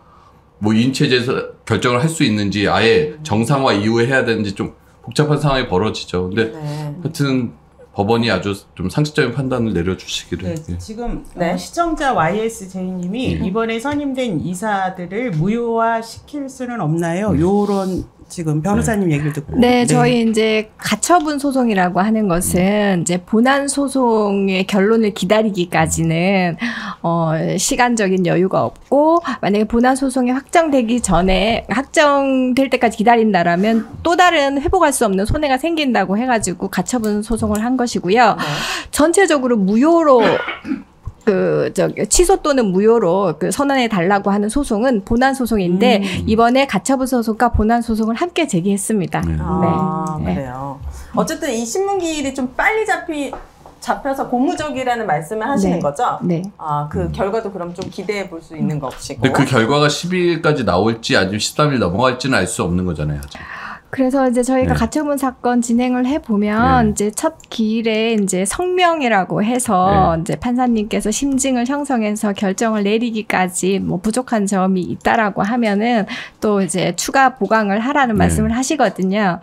뭐 2인 체제에서 결정을 할 수 있는지 아예 정상화 이후에 해야 되는지 좀 복잡한 상황이 벌어지죠. 근데 하여튼 법원이 아주 좀 상식적인 판단을 내려주시기를. 네, 지금 네. 시청자 YSJ님이 이번에 선임된 이사들을 무효화시킬 수는 없나요? 요런 지금 변호사님 얘기를 듣고. 네, 저희 이제 가처분 소송이라고 하는 것은 이제 본안 소송의 결론을 기다리기까지는 시간적인 여유가 없고 만약에 본안 소송이 확정되기 전에 확정될 때까지 기다린다라면 또 다른 회복할 수 없는 손해가 생긴다고 해가지고 가처분 소송을 한 것이고요. 전체적으로 무효로 취소 또는 무효로 선언해 달라고 하는 소송은 본안 소송인데 이번에 가처분 소송과 본안 소송을 함께 제기했습니다. 그래요. 어쨌든 이 신문기일이 좀 빨리 잡혀서 고무적이라는 말씀을 하시는 네. 거죠? 네. 아, 그 결과도 그럼 좀 기대해 볼 수 있는 거 없이고. 근데 그 결과가 12일까지 나올지 아니면 13일 넘어갈지는 알 수 없는 거잖아요. 아직. 그래서 이제 저희가 네. 가처분 사건 진행을 해보면 네. 이제 첫 기일에 이제 성명이라고 해서 네. 이제 판사님께서 심증을 형성해서 결정을 내리기까지 뭐 부족한 점이 있다라고 하면은 또 이제 추가 보강을 하라는 네. 말씀을 하시거든요.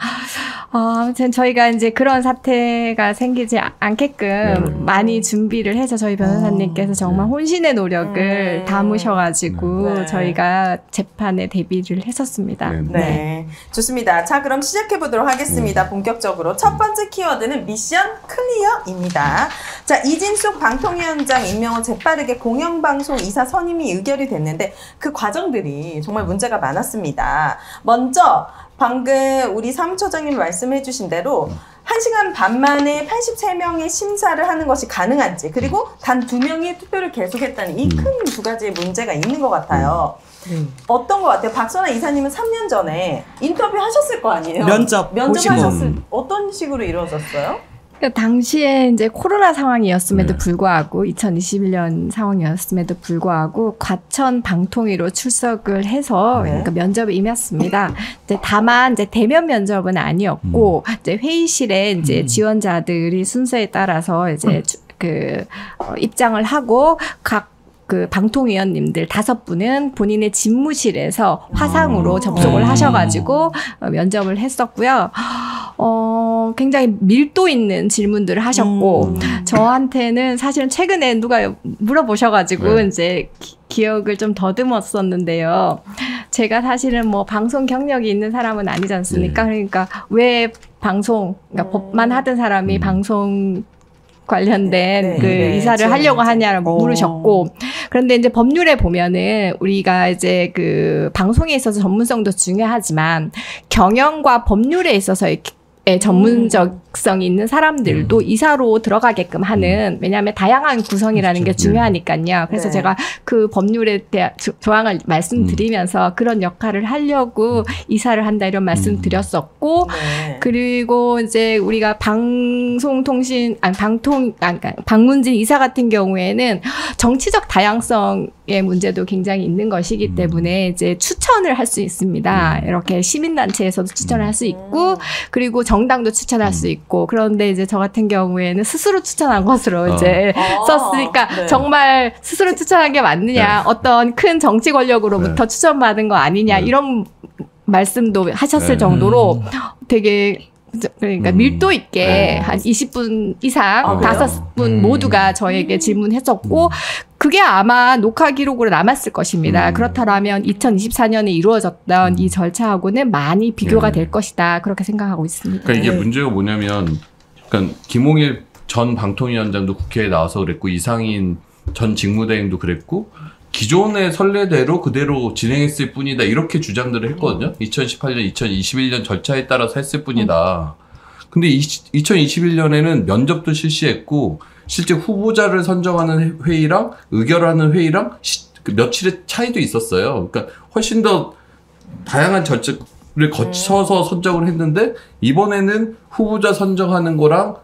아무튼 저희가 이제 그런 사태가 생기지 않게끔 네. 많이 준비를 해서 저희 변호사님께서 정말 혼신의 노력을 담으셔가지고 네. 저희가 재판에 대비를 했었습니다. 네. 네. 좋습니다. 자, 그럼 시작해 보도록 하겠습니다. 본격적으로. 첫 번째 키워드는 미션 클리어입니다. 자, 이진숙 방통위원장 임명 후 재빠르게 공영방송 이사 선임이 의결이 됐는데 그 과정들이 정말 문제가 많았습니다. 먼저 방금 우리 사무처장님이 말씀해 주신 대로 1시간 반 만에 83명의 심사를 하는 것이 가능한지, 그리고 단 2명이 투표를 계속했다는 이 큰 두 가지의 문제가 있는 것 같아요. 어떤 것 같아요? 박선아 이사님은 3년 전에 인터뷰 하셨을 거 아니에요? 면접 하셨을 어떤 식으로 이루어졌어요? 그러니까 당시에 이제 코로나 상황이었음에도 네. 불구하고 2021년 상황이었음에도 불구하고 과천 방통위로 출석을 해서 네. 그러니까 면접에 임했습니다. 이제 다만 이제 대면 면접은 아니었고 이제 회의실에 이제 지원자들이 순서에 따라서 이제 입장을 하고 각 그 방통위원님들 5분은 본인의 집무실에서 화상으로 접속을 하셔가지고 면접을 했었고요. 굉장히 밀도 있는 질문들을 하셨고 저한테는 사실은 최근에 누가 물어보셔가지고 네. 이제 기억을 좀 더듬었었는데요. 제가 사실은 뭐 방송 경력이 있는 사람은 아니지 않습니까? 그러니까 왜 방송, 그러니까 법만 하던 사람이 방송 관련된 그 이사를 하려고 하냐고 물으셨고, 그런데 이제 법률에 보면은 우리가 이제 그 방송에 있어서 전문성도 중요하지만 경영과 법률에 있어서의 전문적성이 있는 사람들도 이사로 들어가게끔 하는, 왜냐하면 다양한 구성이라는 게 중요하니까요. 그래서 네. 제가 그 법률에 대한 조항을 말씀드리면서 그런 역할을 하려고 이사를 한다 이런 말씀 드렸었고, 네. 그리고 이제 우리가 방문진 이사 같은 경우에는 정치적 다양성의 문제도 굉장히 있는 것이기 때문에 이제 추천을 할 수 있습니다. 이렇게 시민단체에서도 추천을 할 수 있고, 그리고 정당도 추천할 수 있고, 그런데 이제 저 같은 경우에는 스스로 추천한 것으로 이제 썼으니까 네. 정말 스스로 추천한 게 맞느냐, 어떤 큰 정치 권력으로부터 추천받은 거 아니냐, 이런 말씀도 하셨을 정도로 되게 그러니까 밀도 있게 한 20분 이상 5분 모두가 저에게 질문했었고, 그게 아마 녹화 기록으로 남았을 것입니다. 그렇다면 2024년에 이루어졌던 이 절차하고는 많이 비교가 될 것이다, 그렇게 생각하고 있습니다. 그러니까 이게 문제가 뭐냐면, 그러니까 김홍일 전 방통위원장도 국회에 나와서 그랬고, 이상인 전 직무대행도 그랬고, 기존의 선례대로 그대로 진행했을 뿐이다, 이렇게 주장들을 했거든요. 2018년, 2021년 절차에 따라서 했을 뿐이다. 근데 2021년에는 면접도 실시했고, 실제 후보자를 선정하는 회의랑 의결하는 회의랑 며칠의 차이도 있었어요. 그러니까 훨씬 더 다양한 절차를 거쳐서 선정을 했는데, 이번에는 후보자 선정하는 거랑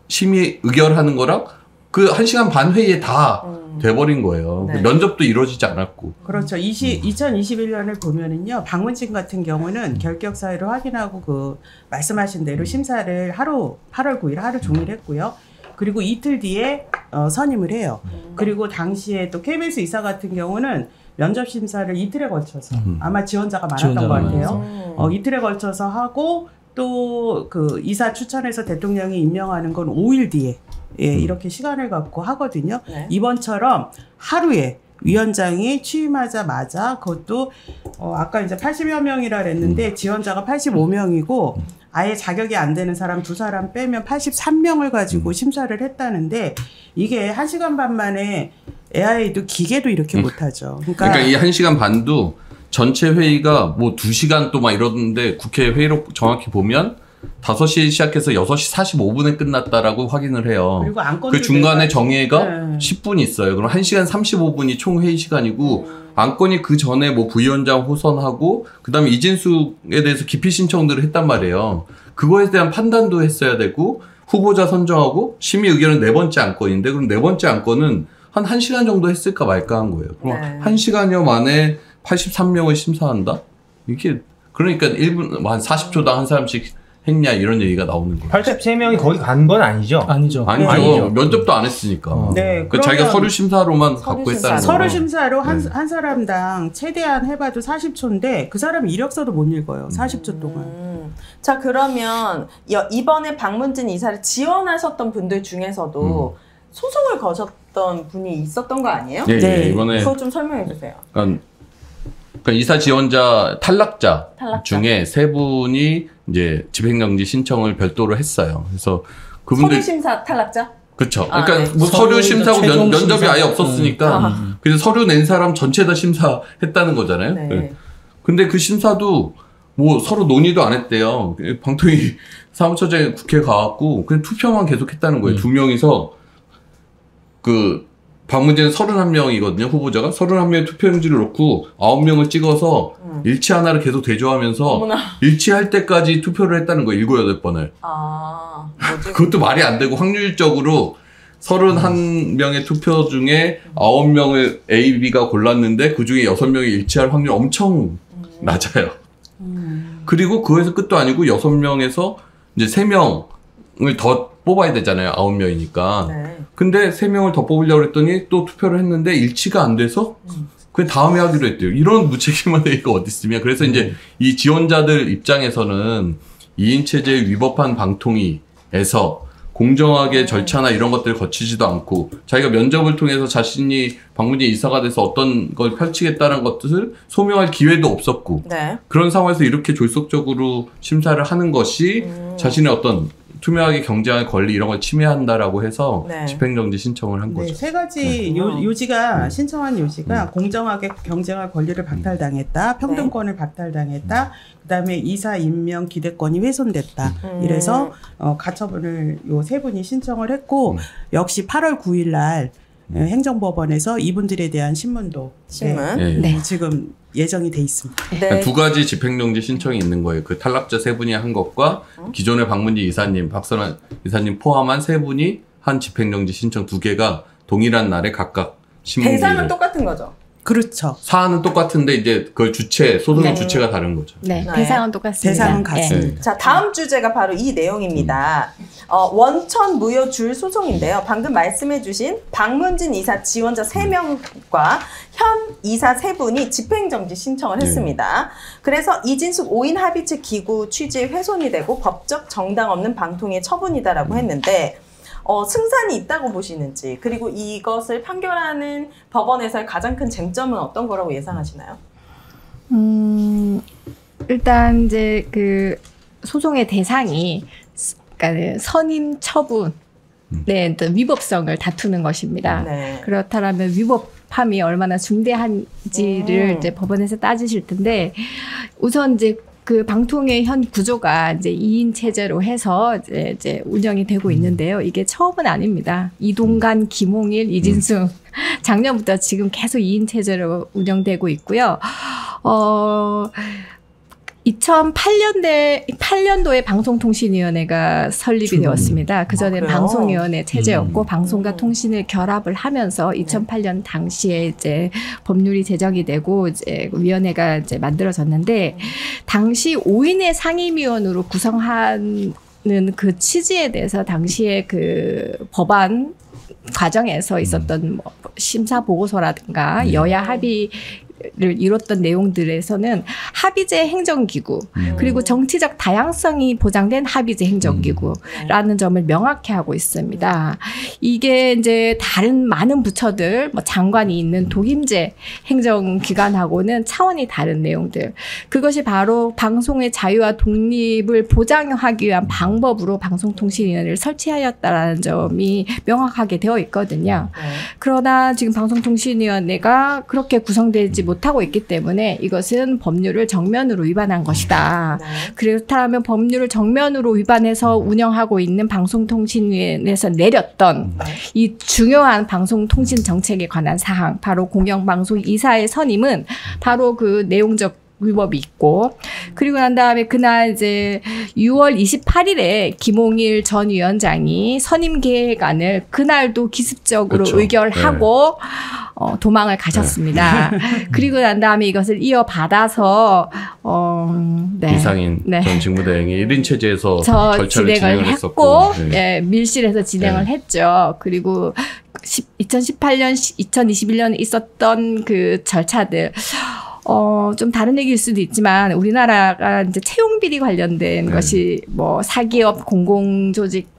심의 의결하는 거랑 그 1시간 반 회의에 다 돼버린 거예요. 네. 면접도 이루어지지 않았고. 그렇죠. 2021년을 보면은요, 방문진 같은 경우는 결격 사유를 확인하고 그 말씀하신 대로 심사를 8월 9일 하루 종일 했고요. 그리고 이틀 뒤에 선임을 해요. 그리고 당시에 또 KBS 이사 같은 경우는 면접 심사를 이틀에 걸쳐서 아마 지원자가 많았던 것 같아요. 이틀에 걸쳐서 하고, 또 그 이사 추천해서 대통령이 임명하는 건 5일 뒤에 이렇게 시간을 갖고 하거든요. 네. 이번처럼 하루에 위원장이 취임하자마자, 그것도 아까 이제 80여 명이라 그랬는데 지원자가 85명이고 아예 자격이 안 되는 사람 2사람 빼면 83명을 가지고 심사를 했다는데, 이게 1시간 반 만에 AI도 기계도 이렇게 못하죠. 그러니까 이 1시간 반도 전체 회의가 뭐 2시간 또 막 이러는데, 국회 회의록 정확히 보면 5시에 시작해서 6시 45분에 끝났다라고 확인을 해요. 그리고 안건도 그 중간에 내가 정회가 네. 10분 있어요. 그럼 1시간 35분이 총 회의 시간이고, 안건이 그 전에 뭐 부위원장 호선하고, 그 다음에 이진숙에 대해서 기피 신청들을 했단 말이에요. 그거에 대한 판단도 했어야 되고, 후보자 선정하고 심의 의결은 4번째 안건인데 그럼 4번째 안건은 한 1시간 정도 했을까 말까 한 거예요. 그럼 네. 1시간여 만에 83명을 심사한다? 이게 그러니까 1분 한 40초당 한 사람씩 했냐 이런 얘기가 나오는 거예요. 83명이 거기 간 건 아니죠? 아니죠. 아니죠. 아니죠. 면접도 안 했으니까. 네, 그 자기가 서류 심사로만 갖고 심사. 했다는 서류 거예요. 심사로 한 네. 사람당 최대한 해봐도 40초인데 그 사람이 이력서도 못 읽어요. 40초 동안. 자, 그러면 이번에 박문진 이사를 지원하셨던 분들 중에서도 소송을 거셨던 분이 있었던 거 아니에요? 예, 네. 예, 이번에 그거 좀 설명해 주세요. 그러니까 이사 지원자 탈락자 중에 3분이 이제 집행정지 신청을 별도로 했어요. 그래서 그분들 서류 심사 탈락자? 그렇죠. 아, 그러니까 네. 뭐 서류 서류 심사하고 최종 면접이 심사. 아예 없었으니까 그래서 서류 낸 사람 전체 다 심사했다는 거잖아요. 네. 근데 그 심사도 뭐 서로 논의도 안 했대요. 방통위 사무처장이 국회에 가갖고 그냥 투표만 계속했다는 거예요. 2명이서 그 박문진 31명이거든요. 후보자가 31명의 투표용지를 놓고 9명을 찍어서 일치 하나를 계속 대조하면서 어머나. 일치할 때까지 투표를 했다는 거예요. 7, 8번을. 아, 뭐지? 그것도 말이 안 되고 확률적으로 31명의 투표 중에 9명을 A, B가 골랐는데 그 중에 6명이 일치할 확률이 엄청 낮아요. 그리고 그거에서 끝도 아니고 6명에서 이제 3명을 더 뽑아야 되잖아요. 9명이니까. 네. 근데 3명을 더 뽑으려고 했더니 또 투표를 했는데 일치가 안 돼서 그 다음에 하기로 했대요. 이런 무책임한 얘기가 어디 있으며. 그래서 이제 이 지원자들 입장에서는 2인 체제에 위법한 방통위에서 공정하게 절차나 이런 것들을 거치지도 않고 자기가 면접을 통해서 자신이 박문진 이사가 돼서 어떤 걸 펼치겠다는 것들을 소명할 기회도 없었고 네. 그런 상황에서 이렇게 졸속적으로 심사를 하는 것이 자신의 어떤 투명하게 경쟁할 권리 이런 걸 침해한다라고 해서 네. 집행정지 신청을 한 네, 거죠. 3가지 요지가 신청한 요지가 공정하게 경쟁할 권리를 박탈당했다, 평등권을 박탈당했다, 그다음에 이사 임명 기대권이 훼손됐다. 이래서 가처분을 요 3분이 신청을 했고 역시 8월 9일 날 행정법원에서 이분들에 대한 신문도 신문. 예. 네. 지금 예정이 돼 있습니다. 네. 그러니까 2가지 집행정지 신청이 있는 거예요. 그 탈락자 3분이 한 것과 기존의 박문진 이사님, 박선환 이사님 포함한 3분이 한 집행정지 신청 2개가 동일한 날에 각각 신문기를 대상은 똑같은 거죠. 그렇죠. 사안은 똑같은데 이제 그걸 소송의 네. 주체가 다른 거죠. 네, 네. 대상은 똑같습니다. 대상은 네. 같습니다. 자, 다음 주제가 바로 이 내용입니다. 원천 무효 줄 소송인데요. 방금 말씀해주신 박문진 이사 지원자 3명과 현 이사 3분이 집행정지 신청을 했습니다. 그래서 이진숙 5인 합의체 기구 취지에 훼손이 되고 법적 정당 없는 방통위의 처분이다라고 했는데 승산이 있다고 보시는지, 그리고 이것을 판결하는 법원에서의 가장 큰 쟁점은 어떤 거라고 예상하시나요? 일단 이제 그 소송의 대상이 그러니까 선임 처분의 어떤 위법성을 다투는 것입니다. 네. 그렇다면 위법함이 얼마나 중대한지를 이제 법원에서 따지실 텐데 우선 이제 그 방통의 현 구조가 이제 2인 체제로 해서 이제 운영이 되고 있는데요. 이게 처음은 아닙니다. 이동관, 김홍일, 이진숙 작년부터 지금 계속 2인 체제로 운영되고 있고요. 2008년도에 방송통신위원회가 설립이 되었습니다. 그전에는 그래요? 방송위원회 체제였고 방송과 통신을 결합을 하면서 2008년 당시에 이제 법률이 제정이 되고 이제 위원회가 이제 만들어졌는데 당시 5인의 상임위원으로 구성하는 그 취지에 대해서 당시에 그 법안 과정에서 있었던 뭐 심사 보고서라든가 여야 합의 를 이뤘던 내용들에서는 합의제 행정기구 그리고 정치적 다양성이 보장된 합의제 행정기구라는 점을 명확히 하고 있습니다. 이게 이제 다른 많은 부처들 뭐 장관이 있는 독임제 행정기관하고는 차원이 다른 내용들, 그것이 바로 방송의 자유와 독립을 보장하기 위한 방법으로 방송통신위원회를 설치하였다라는 점이 명확하게 되어 있거든요. 그러나 지금 방송통신위원회가 그렇게 구성되지 못하고 있기 때문에 이것은 법률을 정면으로 위반한 것이다. 그렇다면 법률을 정면으로 위반해서 운영하고 있는 방송통신위원회에서 내렸던 이 중요한 방송통신 정책에 관한 사항, 바로 공영방송 이사의 선임은 바로 그 내용적 위법이 있고 그리고 난 다음에 그날 이제 6월 28일에 김홍일 전 위원장이 선임 계획안을 그날도 기습적으로 그렇죠. 의결하고 도망을 가셨습니다. 그리고 난 다음에 이것을 이어받아서 네. 이상인 네. 전 직무대행이 1인 체제에서 저 절차를 진행을 했었고 했고 예, 밀실에서 진행을 했죠. 그리고 2018년, 2021년에 있었던 그 절차들 좀 다른 얘기일 수도 있지만 우리나라가 이제 채용 비리 관련된 것이 뭐 사기업 공공조직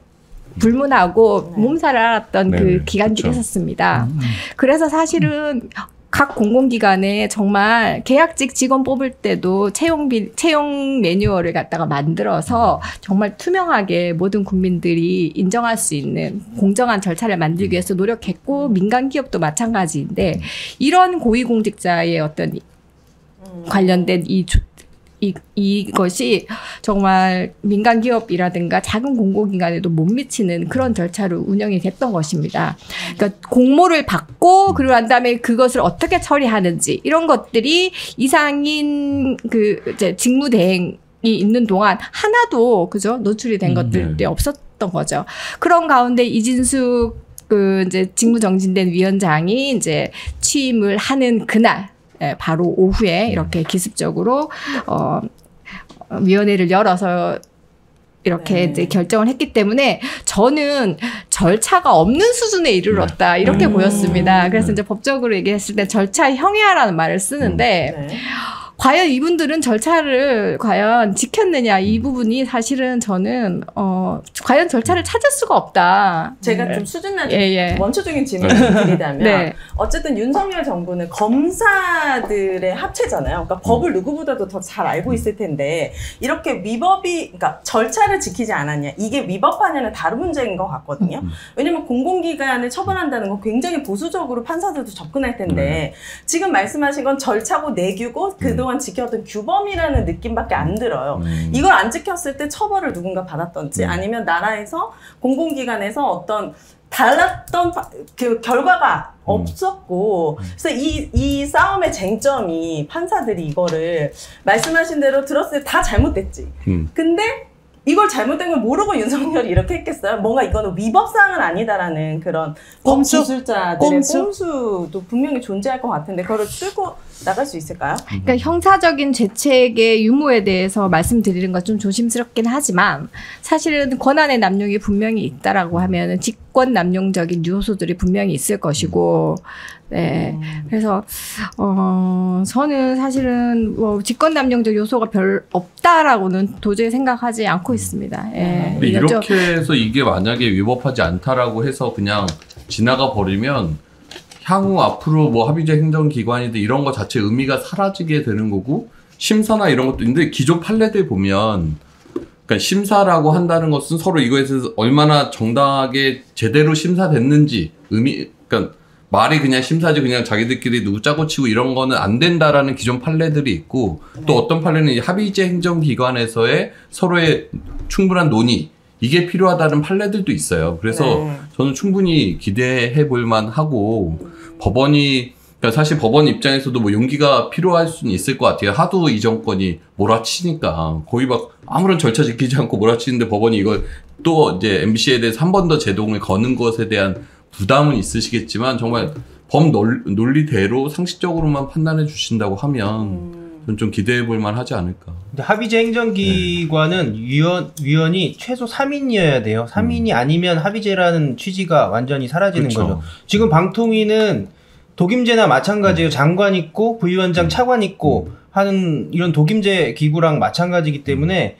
불문하고 몸살을 앓았던 그 기간들이 있었습니다. 그래서 사실은 각 공공기관에 정말 계약직 직원 뽑을 때도 채용 매뉴얼을 갖다가 만들어서 정말 투명하게 모든 국민들이 인정할 수 있는 공정한 절차를 만들기 위해서 노력했고 민간 기업도 마찬가지인데 이런 고위공직자의 어떤 관련된 이것이 정말 민간 기업이라든가 작은 공공기관에도 못 미치는 그런 절차로 운영이 됐던 것입니다. 그러니까 공모를 받고 그리고 난 다음에 그것을 어떻게 처리하는지 이런 것들이 이상인 그 이제 직무대행이 있는 동안 하나도 그죠 노출이 된 것들이 없었던 거죠. 그런 가운데 이진숙 그 이제 직무정진된 위원장이 이제 취임을 하는 그날. 바로 오후에 이렇게 기습적으로 위원회를 열어서 이렇게 이제 결정을 했기 때문에 저는 절차가 없는 수준에 이르렀다 이렇게 보였습니다. 그래서 이제 법적으로 얘기했을 때 절차 형해라는 말을 쓰는데 과연 이분들은 절차를 과연 지켰느냐 이 부분이 사실은 저는 과연 절차를 찾을 수가 없다. 제가 좀 수준 낮은 원초적인 질문을 드리자면 어쨌든 윤석열 정부는 검사들의 합체잖아요. 그러니까 법을 누구보다도 더 잘 알고 있을 텐데 이렇게 위법이 그러니까 절차를 지키지 않았냐 이게 위법하냐는 다른 문제인 것 같거든요. 왜냐면 공공기관을 처벌한다는 건 굉장히 보수적으로 판사들도 접근할 텐데 지금 말씀하신 건 절차고 내규고 그동안 지켜왔던 규범이라는 느낌밖에 안 들어요. 이걸 안 지켰을 때 처벌을 누군가 받았던지 아니면 나라에서 공공기관에서 어떤 달랐던 그 결과가 없었고 그래서 이 싸움의 쟁점이 판사들이 이거를 말씀하신 대로 들었을 때 다 잘못됐지. 근데 이걸 잘못된 걸 모르고 윤석열이 이렇게 했겠어요? 뭔가 이거는 위법사항은 아니다라는 그런 기술자들의 꼼수도 분명히 존재할 것 같은데 그거를 끌고 나갈 수 있을까요? 그러니까 형사적인 죄책의 유무에 대해서 말씀드리는 건 좀 조심스럽긴 하지만 사실은 권한의 남용이 분명히 있다라고 하면은 직권 남용적인 요소들이 분명히 있을 것이고 네. 그래서 저는 사실은 뭐 직권 남용적 요소가 별 없다라고는 도저히 생각하지 않고 있습니다. 예. 이렇게 해서 이게 만약에 위법하지 않다라고 해서 그냥 지나가 버리면 향후 앞으로 뭐 합의제 행정기관이든 이런 거 자체 의미가 사라지게 되는 거고 심사나 이런 것도 있는데 기존 판례들 보면 그러니까 심사라고 한다는 것은 서로 이거에 대해서 얼마나 정당하게 제대로 심사됐는지 그러니까 말이 그냥 심사지 그냥 자기들끼리 누구 짜고 치고 이런 거는 안 된다라는 기존 판례들이 있고 또 어떤 판례는 합의제 행정기관에서의 서로의 충분한 논의 이게 필요하다는 판례들도 있어요. 그래서 저는 충분히 기대해 볼 만하고 법원이 그러니까 사실 법원 입장에서도 뭐 용기가 필요할 수는 있을 것 같아요. 하도 이 정권이 몰아치니까 거의 막 아무런 절차 지키지 않고 몰아치는데 법원이 이걸 또 이제 MBC에 대해서 한 번 더 제동을 거는 것에 대한 부담은 있으시겠지만 정말 법 논리대로 상식적으로만 판단해 주신다고 하면 저는 좀 기대해 볼 만하지 않을까. 근데 합의제 행정기관은 위원이 최소 3인이어야 돼요. 3인이 아니면 합의제라는 취지가 완전히 사라지는 거죠. 지금 방통위는 독임제나 마찬가지예요. 장관 있고 부위원장 차관 있고 하는 이런 독임제 기구랑 마찬가지이기 때문에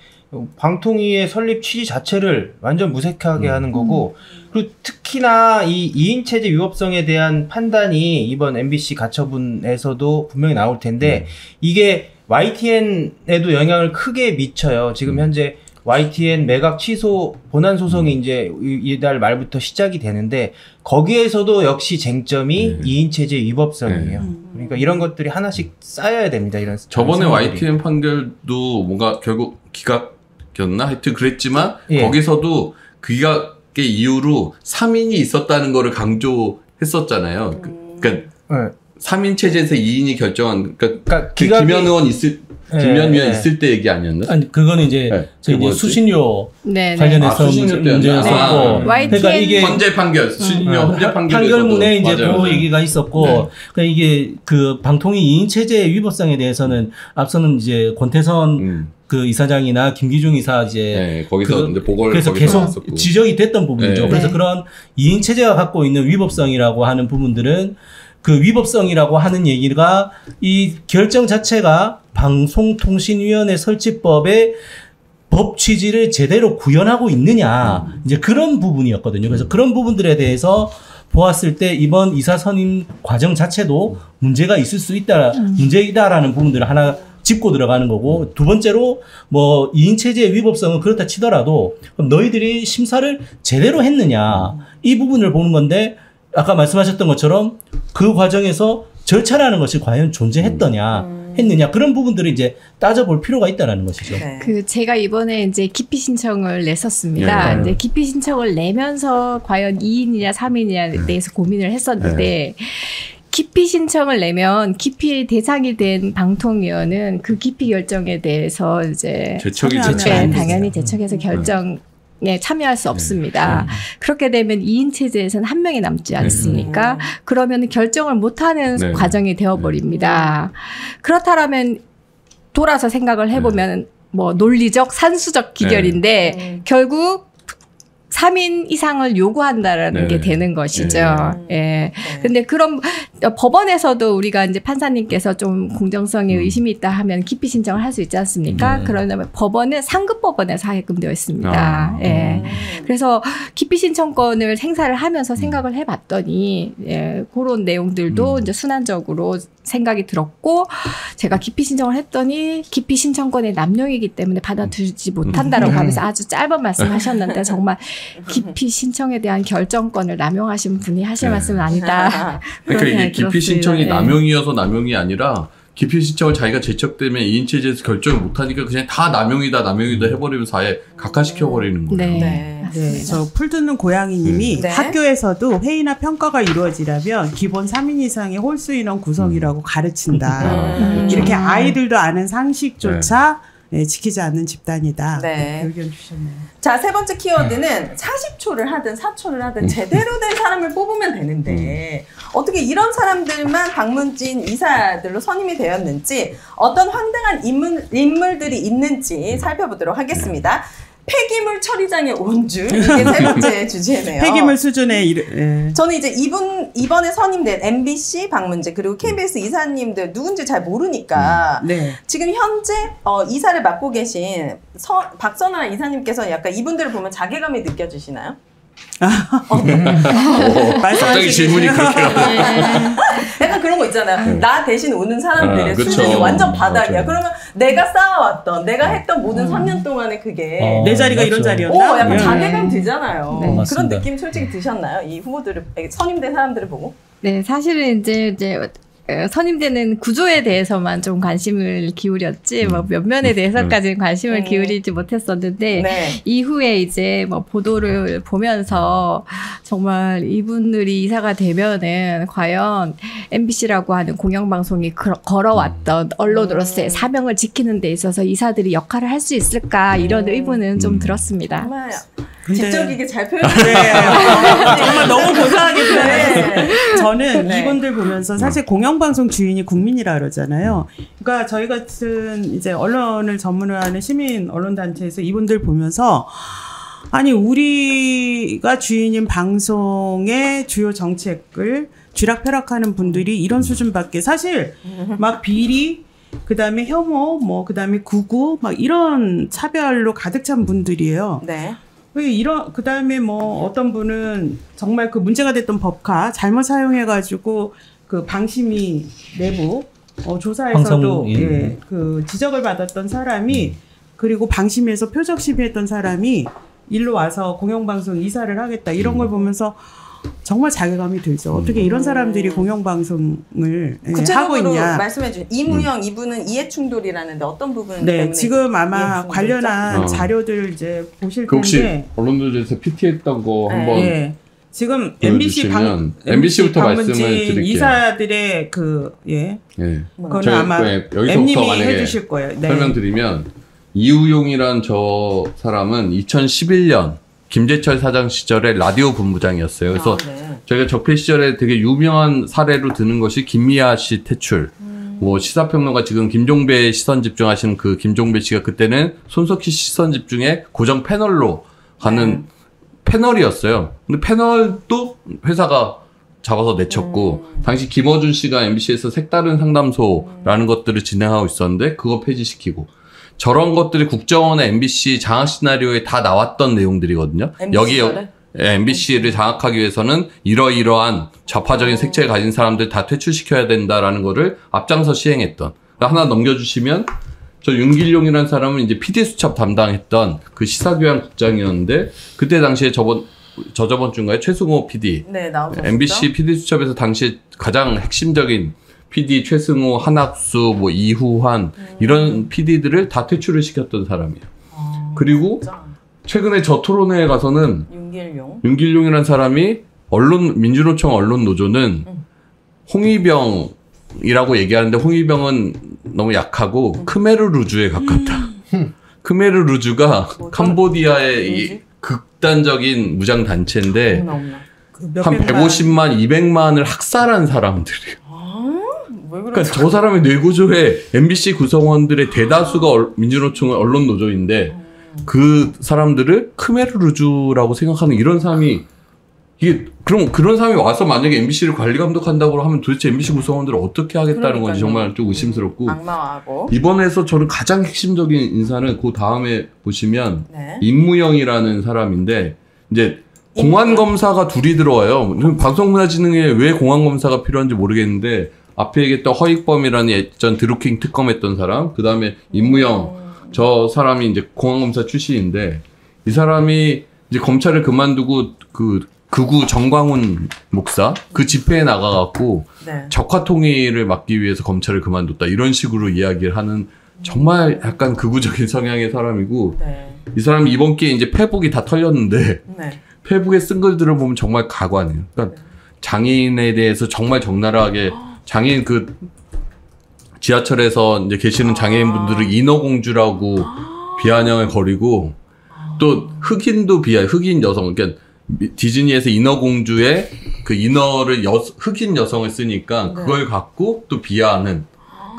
방통위의 설립 취지 자체를 완전 무색하게 하는 거고 그리고 특히나 이 2인 체제 위법성에 대한 판단이 이번 MBC 가처분에서도 분명히 나올 텐데 이게 YTN에도 영향을 크게 미쳐요. 지금 현재 YTN 매각 취소 본안 소송이 이제 이달 말부터 시작이 되는데 거기에서도 역시 쟁점이 2인 체제 위법성이에요. 그러니까 이런 것들이 하나씩 쌓여야 됩니다. 이런 저번에 YTN 판결도 뭔가 결국 기각이었나? 하여튼 그랬지만 거기서도 기각의 이유로 3인이 있었다는 거를 강조했었잖아요. 그러니까 3인 체제에서 2인이 결정한 그러니까 김현 의원 김명위원 있을 때 얘기 아니었나? 아니 그거는 이제 네. 저희 뭐였지? 수신료 네, 네. 관련해서 수신료 문제였었고, 그러니까 이게 헌재 판결, 수신료 헌재 판결문에 이제 맞아요. 그 얘기가 있었고, 네. 그러니까 이게 그 방통위 2인 체제의 위법성에 대해서는 앞서는 이제 권태선 그 이사장이나 김기중 이사 이제 네, 거기서 이제 보고를 그래서 거기서 계속 나왔었고. 지적이 됐던 부분이죠. 네. 그래서 네. 그런 2인 체제가 갖고 있는 위법성이라고 하는 부분들은 그 위법성이라고 하는 얘기가 이 결정 자체가 방송통신위원회 설치법의 법 취지를 제대로 구현하고 있느냐 이제 그런 부분이었거든요. 그래서 그런 부분들에 대해서 보았을 때 이번 이사 선임 과정 자체도 문제가 있을 수 있다, 문제이다라는 부분들을 하나 짚고 들어가는 거고, 두 번째로 뭐 2인 체제의 위법성은 그렇다 치더라도 그럼 너희들이 심사를 제대로 했느냐 이 부분을 보는 건데, 아까 말씀하셨던 것처럼 그 과정에서 절차라는 것이 과연 존재했더냐 했느냐 그런 부분들을 이제 따져볼 필요가 있다라는 것이죠. 네. 그 제가 이번에 이제 기피 신청을 냈었습니다. 네. 이제 기피 신청을 내면서 과연 2인이냐 3인이냐에 대해서 고민을 했었는데 기피 신청을 내면 기피의 대상이 된 방통위원은 그 기피 결정에 대해서 이제 제척이 네, 당연히 제척해서 결정에 참여할 수 없습니다. 그렇게 되면 2인 체제에서는 한 명이 남지 않습니까? 그러면 결정을 못하는 네. 과정이 되어버립니다. 그렇다면 돌아서 생각을 해보면 뭐 논리적 산수적 기결인데 결국 3인 이상을 요구한다라는 네. 게 되는 것이죠. 네. 예. 근데 그런 법원에서도 우리가 이제 판사님께서 좀 공정성에 의심이 있다 하면 기피 신청을 할 수 있지 않습니까? 그러면 법원은 상급 법원에서 하게끔 되어 있습니다. 예. 그래서 기피 신청권을 행사를 하면서 생각을 해봤더니 예, 그런 내용들도 이제 순환적으로 생각이 들었고, 제가 기피 신청을 했더니 기피 신청권의 남용이기 때문에 받아들이지 못한다라고 하면서 아주 짧은 말씀하셨는데 정말 기피 신청에 대한 결정권을 남용하신 분이 하실 말씀은 아니다. 그러니까 이게 기피 들었어요. 신청이 네. 남용이어서 남용이 아니라 기피 신청을 자기가 제척되면 2인 체제에서 결정을 못하니까 그냥 다 남용이다 해버리면서 아예 각하시켜버리는 거예요. 네. 네. 네, 저 풀드는 고양이님이 네. 학교에서도 회의나 평가가 이루어지려면 기본 3인 이상의 홀수 인원 구성이라고 가르친다. 이렇게 아이들도 아는 상식조차 네, 지키지 않는 집단이다. 네. 이렇게 의견 주셨네요. 자, 세 번째 키워드는 40초를 하든 4초를 하든 제대로 된 사람을 뽑으면 되는데 어떻게 이런 사람들만 박문진 이사들로 선임이 되었는지, 어떤 황당한 인물들이 있는지 살펴보도록 하겠습니다. 폐기물 처리장에 온 줄, 이게 세 번째 주제네요. 폐기물 수준의 저는 이제 이번에 선임된 MBC 박문진 그리고 KBS 이사님들 누군지 잘 모르니까 네. 지금 현재 이사를 맡고 계신 박선아 이사님께서 약간 이분들을 보면 자괴감이 느껴지시나요? 갑자기 질문이 그렇게 나와요. 약간 그런 거 있잖아요. 나 대신 오는 사람들의 그쵸. 수준이 완전 바닥이야. 맞아요. 그러면 내가 쌓아왔던, 내가 했던 모든 3년 동안에 그게 내 자리가 맞죠. 이런 자리였나? 약간 네. 자괴감 들잖아요. 네. 그런 맞습니다. 느낌 솔직히 드셨나요? 이 후보들을, 선임된 사람들을 보고? 네, 사실은 이제 선임되는 구조에 대해서만 좀 관심을 기울였지, 뭐 면면에 대해서까지는 관심을 기울이지 못했었는데, 네. 이후에 이제 뭐 보도를 보면서 정말 이분들이 이사가 되면은 과연 MBC라고 하는 공영방송이 걸어왔던 언론으로서의 사명을 지키는 데 있어서 이사들이 역할을 할 수 있을까, 이런 의문은 좀 들었습니다. 정말 근데- 직접이게 잘 네. 표현해요. 정말 너무 고상하게 표현하셨어요. 네. 저는 네. 이분들 보면서 사실 공영방송 주인이 국민이라 그러잖아요. 그러니까 저희 같은 이제 언론을 전문을 하는 시민 언론단체에서 이분들 보면서 아니 우리가 주인인 방송의 주요 정책을 쥐락펴락하는 분들이 이런 수준밖에, 사실 막 비리, 그다음에 혐오, 뭐 그다음에 구구 막 이런 차별로 가득 찬 분들이에요. 네. 왜 이런, 그다음에 뭐 어떤 분은 정말 그 문제가 됐던 법카 잘못 사용해가지고 그 방심위 내부 조사에서도 방송, 예. 그 지적을 받았던 사람이, 그리고 방심위에서 표적 시비했던 사람이 일로 와서 공영방송 이사를 하겠다, 이런 걸 보면서 정말 자괴감이 들죠. 어떻게 이런 사람들이 공영방송을 하고 구체적으로 있냐. 말씀해 주세요. 이무영 이분은 이해충돌이라는데 어떤 부분 네, 때문에 지금 아마 이해충돌이죠? 관련한 자료들 이제 보실 그 혹시 텐데. 언론들에서 PT했던 거 네. 한번 예. 지금 MBC MBC부터 말씀을 방문진 드릴게요. 이사들의 예. 그거는 아마 여기서부터 M님이 만약에 해주실 거예요. 네. 설명드리면 이우용이란 저 사람은 2011년 김재철 사장 시절에 라디오 본부장이었어요. 그래서 저희가 적폐 시절에 되게 유명한 사례로 드는 것이 김미아 씨 퇴출. 뭐 시사평론가 지금 김종배 시선 집중하시는 그 김종배 씨가 그때는 손석희 시선 집중에 고정 패널로 가는 패널이었어요. 근데 패널도 회사가 잡아서 내쳤고 당시 김어준 씨가 MBC에서 색다른 상담소라는 것들을 진행하고 있었는데 그거 폐지시키고 저런 것들이 국정원의 MBC 장악 시나리오에 다 나왔던 내용들이거든요. 여기에 MBC를 장악하기 위해서는 이러이러한 좌파적인 색채를 가진 사람들 다 퇴출시켜야 된다라는 거를 앞장서 시행했던. 하나 넘겨주시면 저 윤길용이라는 사람은 이제 PD 수첩 담당했던 그 시사교양 국장이었는데 그때 당시에 저저번 주인가에 최승호 PD MBC PD 수첩에서 당시 가장 핵심적인 PD 최승호, 한학수, 뭐 이후환 이런 PD들을 다 퇴출을 시켰던 사람이에요. 그리고 최근에 저 토론회에 가서는 윤길용이라는 사람이 민주노총 언론노조는 홍위병이라고 얘기하는데 홍위병은 너무 약하고 크메르루주에 가깝다. 크메르루주가 캄보디아의 이 극단적인 무장 단체인데 한 150만, 200만을 학살한 사람들이에요. 그러니까 저 사람의 뇌구조에 MBC 구성원들의 대다수가 민주노총 언론 노조인데 그 사람들을 크메르루주라고 생각하는 이런 사람이 이게 그런 사람이 와서 만약에 MBC를 관리 감독한다고 하면 도대체 MBC 구성원들을 어떻게 하겠다는 건지 정말 좀 의심스럽고 악마하고 이번에서 저는 가장 핵심적인 인사는 그 다음에 보시면 임무영이라는 사람인데 이제 공안검사가 둘이 들어와요. 방송문화진흥에 왜 공안검사가 필요한지 모르겠는데 앞에 얘기했던 허익범이라는 예전 드루킹 특검했던 사람, 그 다음에 임무영 저 사람이 이제 공안검사 출신인데 이 사람이 이제 검찰을 그만두고 그 극우 정광훈 목사 그 집회에 나가갖고 적화 통일을 막기 위해서 검찰을 그만뒀다 이런 식으로 이야기를 하는 정말 약간 극우적인 성향의 사람이고 이 사람이 이번 기회에 이제 페북이 다 털렸는데 페북에 쓴 글들을 보면 정말 가관해요. 그러니까 장애인에 대해서 정말 적나라하게 장애인 그 지하철에서 이제 계시는 장애인분들을 인어공주라고 비아냥을 거리고 또 흑인도 흑인 여성 그러니까 디즈니에서 인어공주의 그 인어를 흑인 여성을 쓰니까 그걸 갖고 또 비하하는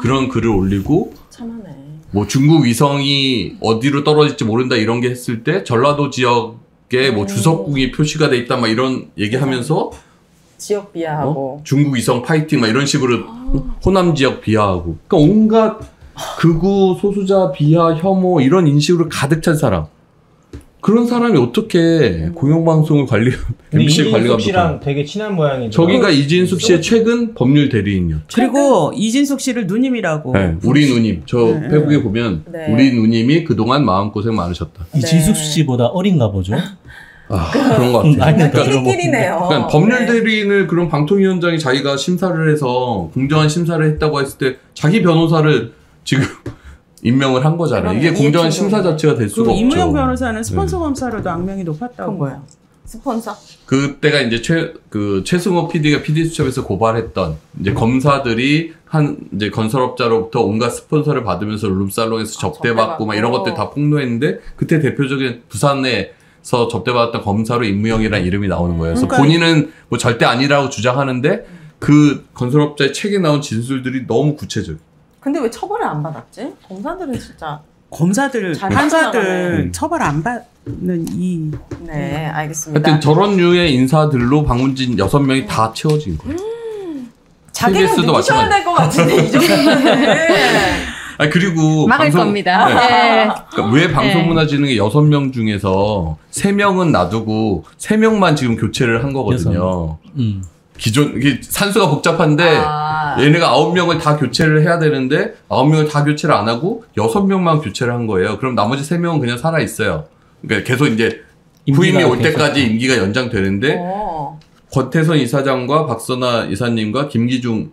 그런 글을 올리고 참하네. 뭐 중국 위성이 어디로 떨어질지 모른다 이런 게 했을 때 전라도 지역에 뭐 주석궁이 표시가 돼 있다 막 이런 얘기하면서 지역 비하하고 중국 위성 파이팅 막 이런 식으로 호남 지역 비하하고 그러니까 온갖 극우 소수자 비하 혐오 이런 인식으로 가득 찬 사람 그런 사람이 어떻게 공영방송을 MBC 관리 이진숙 씨랑 되게 친한 모양이죠. 저기가 이진숙 씨의 최근 법률 대리인이요. 그리고 이진숙 씨를 누님이라고. 네, 우리 누님. 저 페북에 보면 우리 누님이 그동안 마음고생 많으셨다. 이진숙 씨보다 어린가 보죠? 그런 것 같아요. 그러니까 그러니까 법률 대리인을 그런 방통위원장이 자기가 심사를 해서 공정한 심사를 했다고 했을 때 자기 변호사를 지금 임명을 한 거잖아요. 이게 공정한 심사 자체가 될 수가 없죠. 임무영 변호사는 스폰서 검사로도 악명이 높았다고. 뭐야? 스폰서? 그때가 이제 최승호 PD가 PD 수첩에서 고발했던 이제 검사들이 이제 건설업자로부터 온갖 스폰서를 받으면서 룸살롱에서 접대받고 막 이런 것들 다 폭로했는데 그때 대표적인 부산에서 접대받았던 검사로 임무영이라는 이름이 나오는 거예요. 그래서 본인은 뭐 절대 아니라고 주장하는데 그 건설업자의 책에 나온 진술들이 너무 구체적. 근데 왜 처벌을 안 받았지? 검사들은 진짜 판사들 처벌 안 받는 이. 네, 알겠습니다. 하여튼 저런 류의 인사들로 방문진 6명이 다 채워진 거예요. 자기는 누구셔야 될 것 같은데 이 정도면은. 그리고 막을 겁니다. 그러니까 왜 방송문화진흥의 6명 중에서 3명은 놔두고 3명만 지금 교체를 한 거거든요. 기존 산수가 복잡한데 얘네가 9명을 다 교체를 해야 되는데 9명을 다 교체를 안 하고 6명만 교체를 한 거예요. 그럼 나머지 3명은 그냥 살아 있어요. 그러니까 계속 이제 후임이 올 때까지 임기가 연장되는데 권태선 이사장과 박선아 이사님과 김기중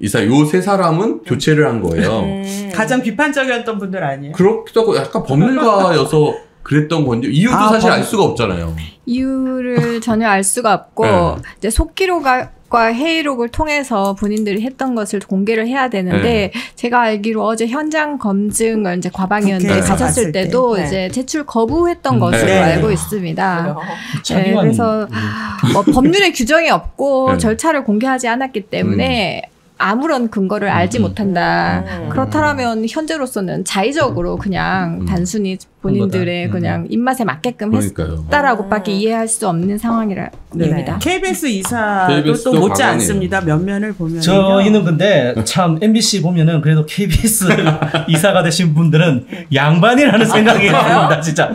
이사 요 3사람은 교체를 한 거예요. 가장 비판적이었던 분들 아니에요? 그렇기도 하고 약간 법률가여서 그랬던 건지 이유도 사실 알 수가 없잖아요. 이유를 전혀 알 수가 없고 네. 이제 속기록과 회의록을 통해서 본인들이 했던 것을 공개를 해야 되는데 제가 알기로 어제 현장 검증을 이제 과방위원회 국회에서 가셨을 갔을 때도 때. 이제 제출 거부했던 것으로 네. 알고 있습니다. 네, 자기만이- 그래서 뭐 법률에 규정이 없고 네. 절차를 공개하지 않았기 때문에 아무런 근거를 알지 못한다. 그렇다면 현재로서는 자의적으로 그냥 단순히 본인들의 그냥 입맛에 맞게끔 그러니까요. 했다라고밖에 이해할 수 없는 상황이라 네. 입니다. KBS 이사도 KBS 또 도 못지 과감해요. 않습니다. 면면을 보면 저희는 근데 참 MBC 보면은 그래도 KBS 이사가 되신 분들은 양반이라는 생각이 듭니다. 진짜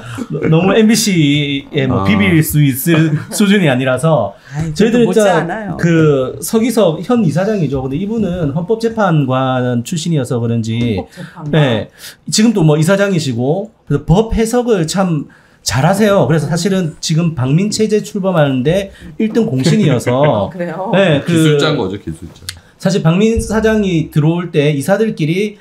너무 MBC에 뭐 비빌 수 있을 수준이 아니라서 저희들은 못지 진짜 않아요. 그 서기석 현 이사장이죠. 근데 이분은 헌법재판관 출신이어서 그런지 네, 지금도 뭐 이사장이시고 그래서 법 해석을 참 잘하세요. 그래서 사실은 지금 방민체제 출범하는데 1등 공신이어서 그래요? 네, 그 기술자인 거죠, 기술자. 사실 박민 사장이 들어올 때 이사들끼리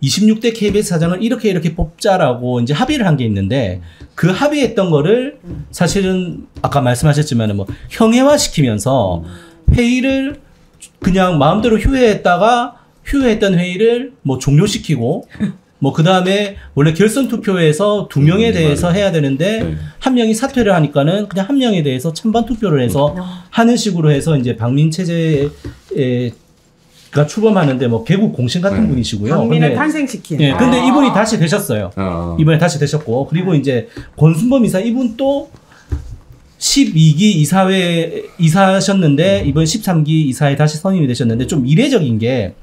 26대 KBS 사장을 이렇게 뽑자라고 이제 합의를 한 게 있는데 그 합의했던 거를 사실은 아까 말씀하셨지만 뭐 형해화시키면서 회의를 그냥 마음대로 휴회했던 회의를 뭐 종료시키고 뭐 그 다음에 원래 결선 투표에서 2명에 대해서 해야 되는데 네. 한 명이 사퇴를 하니까는 그냥 한 명에 대해서 찬반 투표를 해서 하는 식으로 해서 이제 박민 체제가 출범하는데 뭐 개국 공신 같은 분이시고요. 박민을 근데- 탄생시킨. 예, 근데 이분이 다시 되셨어요. 이번에 다시 되셨고 그리고 이제 권순범 이사 이분 또 12기 이사회 이사하셨는데 이번 13기 이사에 다시 선임이 되셨는데 좀 이례적인 게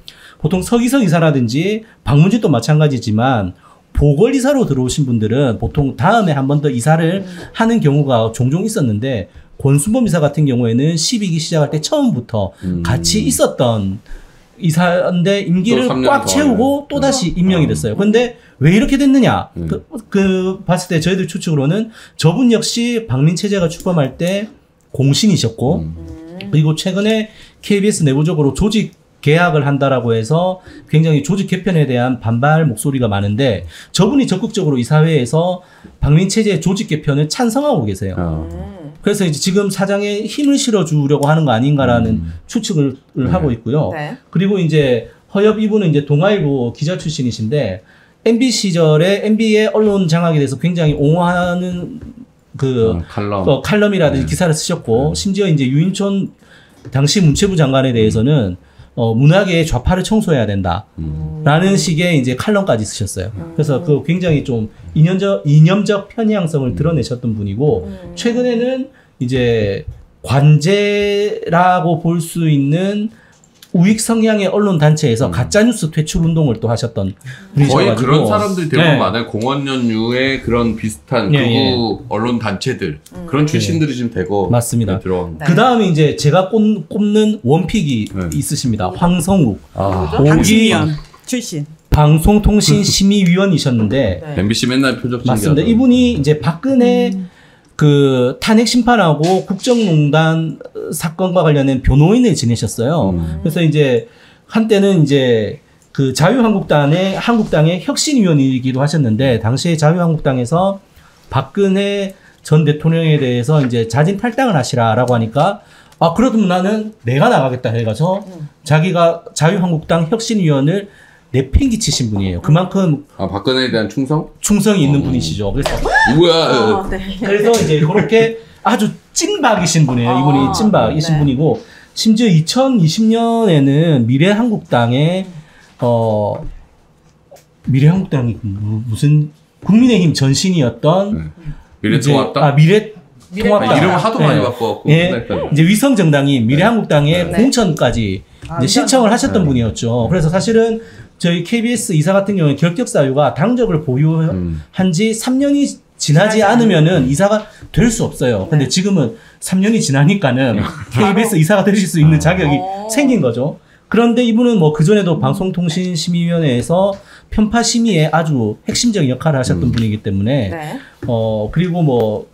보통 서기석 이사라든지 박문진도 마찬가지지만 보궐이사로 들어오신 분들은 보통 다음에 한 번 더 이사를 하는 경우가 종종 있었는데 권순범 이사 같은 경우에는 12기 시작할 때 처음부터 같이 있었던 이사인데 임기를 또 3년 꽉 더 채우고 또 다시 임명이 됐어요. 근데 왜 이렇게 됐느냐? 그 봤을 때 저희들 추측으로는 저분 역시 박민 체제가 출범할 때 공신이셨고 그리고 최근에 KBS 내부적으로 조직 계약을 한다라고 해서 굉장히 조직 개편에 대한 반발 목소리가 많은데 저분이 적극적으로 이사회에서 박민 체제 조직 개편을 찬성하고 계세요. 그래서 이제 지금 사장에 힘을 실어주려고 하는 거 아닌가라는 추측을 하고 있고요. 네. 그리고 이제 허엽 이분은 이제 동아일보 기자 출신이신데 MB 시절에 MB의 언론 장악에 대해서 굉장히 옹호하는 그 칼럼. 칼럼이라든지 기사를 쓰셨고 심지어 이제 유인촌 당시 문체부 장관에 대해서는 문학의 좌파를 청소해야 된다라는 식의 이제 칼럼까지 쓰셨어요. 그래서 그 굉장히 좀 이념적 편향성을 드러내셨던 분이고 최근에는 이제 관제라고 볼 수 있는 우익 성향의 언론 단체에서 가짜뉴스 퇴출 운동을 또 하셨던 분이셔가지고 거의 그런 사람들이 대부분 네. 많아요. 공원 연휴에 그런 비슷한 예, 극우 언론 단체들 그런 출신들이 지금 대거 맞습니다. 들어간. 네. 그 다음에 이제 제가 꼽는 원픽이 있으십니다. 황성욱 고기 방심위원 출신. 방송통신심의위원이셨는데 네. MBC 맨날 표적 맞습니다. 이분이 이제 박근혜 그 탄핵 심판하고 국정농단 사건과 관련된 변호인을 지내셨어요. 그래서 이제 한때는 이제 그 자유한국당의 혁신위원이기도 하셨는데 당시에 자유한국당에서 박근혜 전 대통령에 대해서 이제 자진 탈당을 하시라라고 하니까 아 그러면 나는 내가 나가겠다 해가지고 자기가 자유한국당 혁신위원을 내팽개치신 분이에요. 그만큼 박근혜에 대한 충성이 있는 분이시죠. 그래서 뭐야? 그래서 이제 그렇게 아주 찐박이신 분이에요. 이분이 찐박이신 네. 분이고 심지어 2020년에는 미래한국당의 미래한국당이 무슨 국민의힘 전신이었던 미래통합당. 미래통합당 이름 하도 많이 바꿔갖고 예, 이제 위성 정당인 미래한국당의 공천까지 이제 신청을 하셨던 분이었죠. 그래서 사실은 저희 KBS 이사 같은 경우는 결격 사유가 당적을 보유한 지 3년이 지나지 않으면은 이사가 될 수 없어요. 근데 지금은 3년이 지나니까는 KBS 이사가 되실 수 있는 자격이 생긴 거죠. 그런데 이분은 뭐 그전에도 방송통신심의위원회에서 편파 심의에 아주 핵심적인 역할을 하셨던 분이기 때문에 네. 그리고 뭐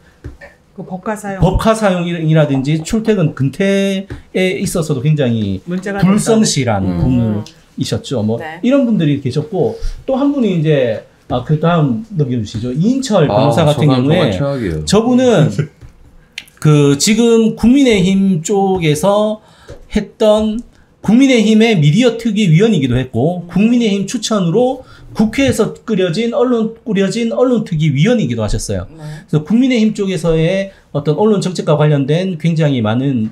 그 법카 사용. 법카 사용이라든지 출퇴근 근태에 있어서도 굉장히 문제가 불성실한 분이셨죠. 뭐 네. 이런 분들이 계셨고 또 한 분이 이제 그 다음 넘겨주시죠. 이인철 변호사 같은 경우에 최악이에요. 저분은 그 지금 국민의힘 쪽에서 했던 국민의힘의 미디어 특위 위원이기도 했고 국민의힘 추천으로 국회에서 꾸려진 언론 특위 위원이기도 하셨어요. 그래서 국민의힘 쪽에서의 어떤 언론 정책과 관련된 굉장히 많은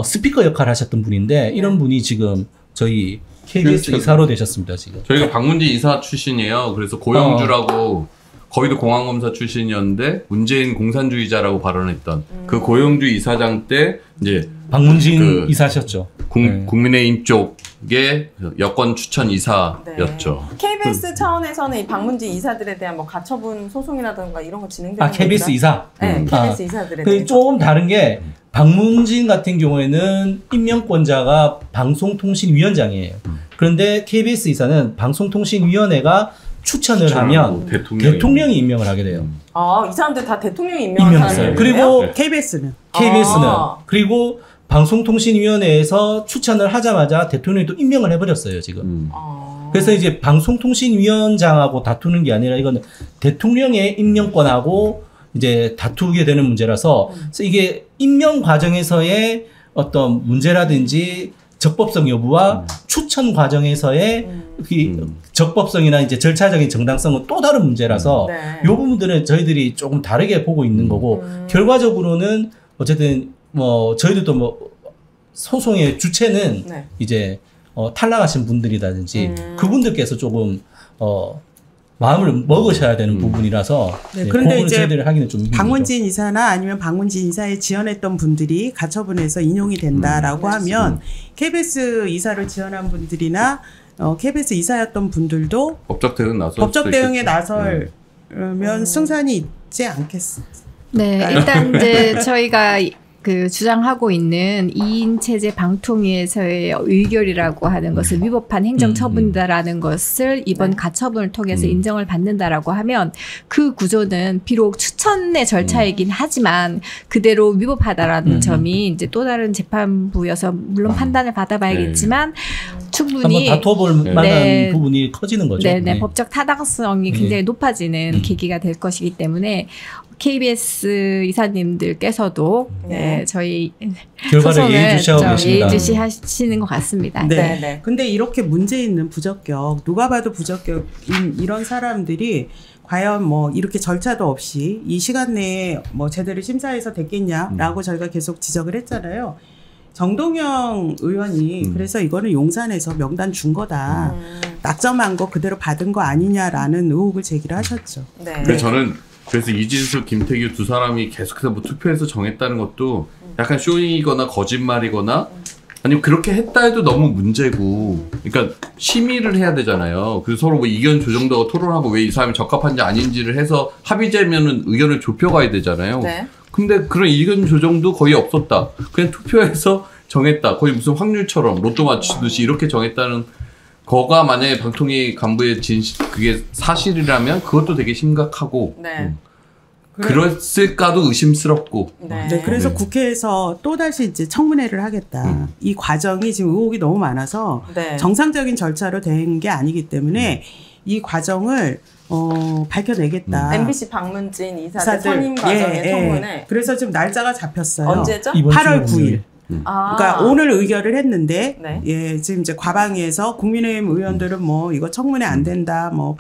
스피커 역할을 하셨던 분인데 이런 분이 지금 저희 KBS 이사로 되셨습니다. 지금 저희가 박문진 이사 출신이에요. 그래서 고영주라고 거기도 공안검사 출신이었는데 문재인 공산주의자라고 발언했던 그 고영주 이사장 때 이제 박문진 이사셨죠. 국민의힘 쪽의 여권 추천 이사였죠. 네. KBS 차원에서는 이 박문진 이사들에 대한 뭐 가처분 소송이라든가 이런 거 진행되는 거죠? KBS 이사? 네, KBS 이사들에 대해서. 조금 다른 게 박문진 같은 경우에는 임명권자가 방송통신위원장이에요. 그런데 KBS 이사는 방송통신위원회가 추천을 하면 대통령이 임명을 하게 돼요. 이 사람들 다 대통령이 임명한 사람이에요? 그리고 KBS는 그리고 방송통신위원회에서 추천을 하자마자 대통령이 또 임명을 해버렸어요, 지금. 그래서 이제 방송통신위원장하고 다투는 게 아니라 이거는 대통령의 임명권하고 이제 다투게 되는 문제라서 그래서 이게 임명 과정에서의 어떤 문제라든지 적법성 여부와 추천 과정에서의 적법성이나 이제 절차적인 정당성은 또 다른 문제라서 이 부분들은 저희들이 조금 다르게 보고 있는 거고 결과적으로는 어쨌든 뭐 저희들도 뭐 소송의 주체는 이제 탈락하신 분들이라든지 그분들께서 조금 마음을 먹으셔야 되는 부분이라서 그런데 이제 저희들이 하기는 좀 박문진 이사나 아니면 박문진 이사에 지원했던 분들이 가처분에서 인용이 된다라고 하면 KBS 이사를 지원한 분들이나 KBS 이사였던 분들도 법적 대응에 나설면 승산이 있지 않겠습니까? 네, 일단 이제 저희가 그 주장하고 있는 2인 체제 방통위에서의 의결이라고 하는 것을 위법한 행정처분이다라는 것을 이번 가처분을 통해서 인정을 받는다라고 하면 그 구조는 비록 추천의 절차이긴 하지만 그대로 위법하다라는 점이 이제 또 다른 재판부여서 물론 판단을 받아봐야겠지만 충분히 한번 다퉈볼 만한 부분이 커지는 거죠. 네, 법적 타당성이 굉장히 높아지는 계기가 될 것이기 때문에 KBS 이사님들께서도 저희 결과를 예의주시하시는 것 같습니다. 네. 근데 이렇게 문제 있는 부적격, 누가 봐도 부적격인 이런 사람들이 과연 뭐 이렇게 절차도 없이 이 시간 내에 뭐 제대로 심사해서 됐겠냐라고 저희가 계속 지적을 했잖아요. 정동영 의원이 그래서 이거는 용산에서 명단 준 거다. 낙점한 거 그대로 받은 거 아니냐라는 의혹을 제기를 하셨죠. 그래서 저는 이진수, 김태규 두 사람이 계속해서 뭐 투표해서 정했다는 것도 약간 쇼이거나 거짓말이거나 아니면 그렇게 했다 해도 너무 문제고 그러니까 심의를 해야 되잖아요. 그래서 서로 뭐 의견 조정도 토론하고 왜 이 사람이 적합한지 아닌지를 해서 합의되면은 의견을 좁혀가야 되잖아요. 근데 그런 의견 조정도 거의 없었다. 그냥 투표해서 정했다. 거의 무슨 확률처럼 로또 맞추듯이 이렇게 정했다는 거가 만약에 방통위 간부의 그게 사실이라면 그것도 되게 심각하고 그랬을까도 의심스럽고. 그래서 국회에서 또다시 이제 청문회를 하겠다. 이 과정이 지금 의혹이 너무 많아서 정상적인 절차로 된 게 아니기 때문에 이 과정을 밝혀내겠다. MBC 박문진 이사들 선임 과정의 청문회. 그래서 지금 날짜가 잡혔어요. 언제죠? 8월 9일. 그러니까 오늘 의결을 했는데 지금 이제 과방위에서 국민의힘 의원들은 뭐 이거 청문회 안 된다 뭐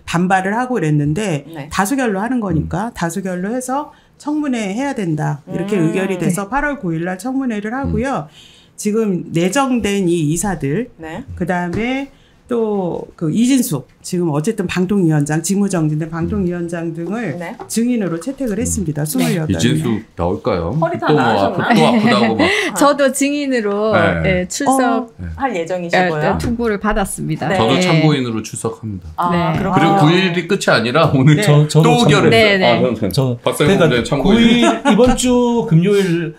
반발을 하고 그랬는데 다수결로 하는 거니까 다수결로 해서 청문회 해야 된다 이렇게 의결이 돼서 8월 9일 날 청문회를 하고요. 지금 내정된 이 이사들 그다음에 또 그 이진숙 지금 어쨌든 방통위원장 직무정지된 방통위원장 등을 증인으로 채택을 했습니다. 28명. 이진숙 나올까요? 허리 다 또 나으셨나요? 또 아프다고 막. 저도 증인으로 출석할 예정이시고요. 통보를 받았습니다. 저도 참고인으로 출석합니다. 그리고 그렇군요. 9일이 끝이 아니라 오늘 또 의결했어요. 그러니까 참고인. 9일 이번 주 금요일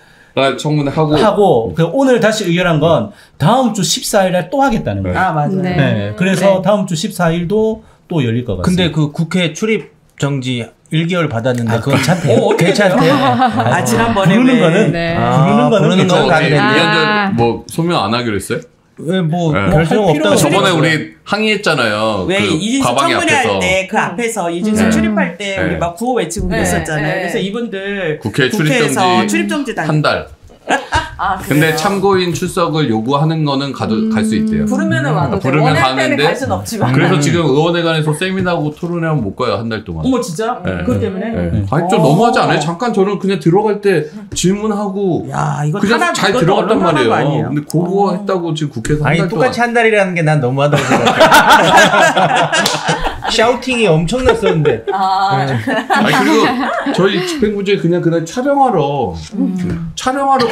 청문회 하고 오늘 다시 의결한 건 다음 주 14일 날 또 하겠다는 거예요. 맞아요. 그래서 다음 주 14일도 또 열릴 것 같습니다. 근데 그 국회 출입 정지 1개월 받았는데 그건 괜찮대요. 지난번에 부르는 거는 부르는 거는 뭐 소명 안 하기로 했어요? 왜뭐 네. 결정 할 필요가 없다고. 저번에 생각했어요. 우리 항의했잖아요. 왜 그 이진숙 과방위 청문회 할 앞에서. 때 그 앞에서 이진숙 네. 출입할 때 네. 우리 막 구호 외치고 네. 그랬었잖아요. 네. 그래서 이분들 국회 국회에서 출입정지 출입정지 당 한 달. 아, 근데 그래요? 참고인 출석을 요구하는 거는 갈 수 있대요. 부르면은 와도 돼. 부르면 원할 때는 가는데 갈 순 없지만. 그래서 지금 의원회관에서 세미나하고 토론회하면 못 가요. 한 달 동안. 어머 진짜? 네. 그것 때문에? 네. 아니 좀 너무하지 않아요? 잠깐 저는 그냥 들어갈 때 질문하고 야 이거 그냥 탄압, 잘 이것도 들어갔단 언론 탄압 말이에요. 아니에요? 근데 그거 했다고 지금 국회에서 한 아니 달 동안 똑같이 한 달이라는 게 난 너무하다고 생각해. 샤우팅이 엄청났었는데. 아니 그리고 저희 집행부제 그냥 그날 촬영하러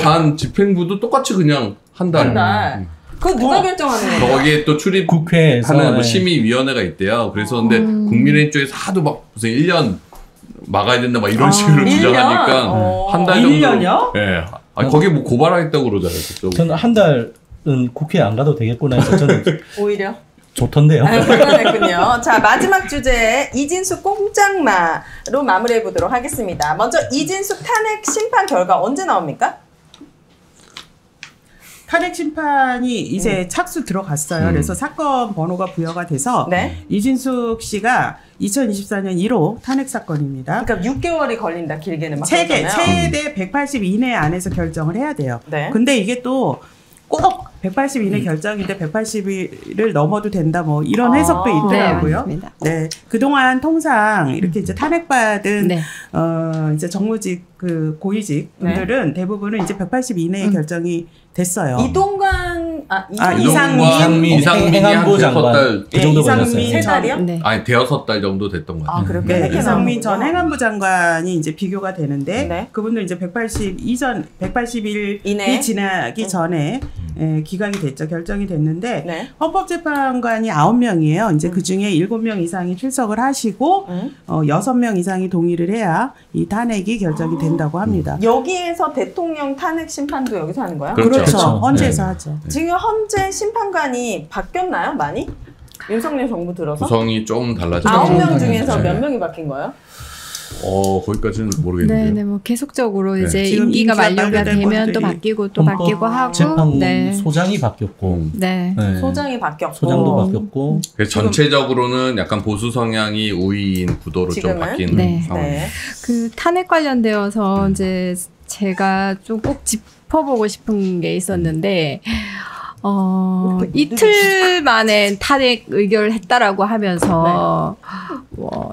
간 집행부도 똑같이 그냥 한 달. 한 달. 그거 누가 결정하는 거예요? 거기에 또 출입 국회에서 하는 뭐 네. 심의위원회가 있대요. 그래서 근데 국민의힘 쪽에서 하도 막 무슨 1년 막아야 된다 막 이런 식으로 1년? 주장하니까 한 달 정도. 1년이요? 예. 아니 거기 뭐 고발하겠다고 그러잖아요. 그쪽. 저는 한 달은 국회에 안 가도 되겠구나 해서 저는 오히려? 좋던데요. 그러네군요. 자, 마지막 주제 이진숙 꼼짝마로 마무리해 보도록 하겠습니다. 먼저 이진숙 탄핵 심판 결과 언제 나옵니까? 탄핵 심판이 이제 착수 들어갔어요. 그래서 사건 번호가 부여가 돼서 네. 이진숙 씨가 2024년 1호 탄핵 사건입니다. 그러니까 6개월이 걸린다. 길게는 막 최대 그러잖아요. 180 이내 안에서 결정을 해야 돼요. 네. 근데 이게 또 꼭 180 이내 결정인데 180일을 넘어도 된다 뭐 이런 해석도 아, 있더라고요. 네, 맞습니다. 네, 그동안 통상 이렇게 이제 탄핵받은 네. 이제 정무직 그 고위직 네. 분들은 대부분은 이제 180 이내에 결정이 됐어요. 이동관 이상민. 이상민이 행안부 한 장관. 달. 그 정도 이상민 걸렸어요. 세 달이요? 네. 아니 대여섯 달 정도 됐던 것 같아요. 아, 그렇게 네, 이렇게 이상민 전 나오는구나. 행안부 장관이 이제 비교가 되는데 네. 그분도 이제 180일이 이내? 지나기 전에 기각이 됐죠. 결정이 됐는데 네. 헌법재판관이 9명이에요. 이제 그 중에 7명 이상이 출석을 하시고 6명 이상이 동의를 해야 이 탄핵이 결정이 된다고 합니다. 여기에서 대통령 탄핵 심판도 여기서 하는 거예요? 그렇죠. 그렇죠. 그렇죠. 헌재에서 네. 하죠. 지금 현재 심판관이 바뀌었나요? 많이? 윤석열 정부 들어서? 구성이 좀 달라졌죠. 9명 중에서 네. 몇 명이 바뀐 거예요? 거기까지는 모르겠는데요. 네, 네, 뭐 계속적으로 네. 이제 지금 임기가 임기가 만료가 만료된 되면 또 것들이 바뀌고 또 바뀌고 하고, 네, 소장이 바뀌었고, 네. 네. 소장이 바뀌었고. 소장도 바뀌었고, 그래서 전체적으로는 약간 보수 성향이 우위인 구도로 좀 지금은? 바뀐 네. 상황입니다. 네. 그 탄핵 관련되어서 이제 제가 좀 꼭 짚어보고 싶은 게 있었는데, 이틀 만에 탄핵 의결을 했다라고 하면서,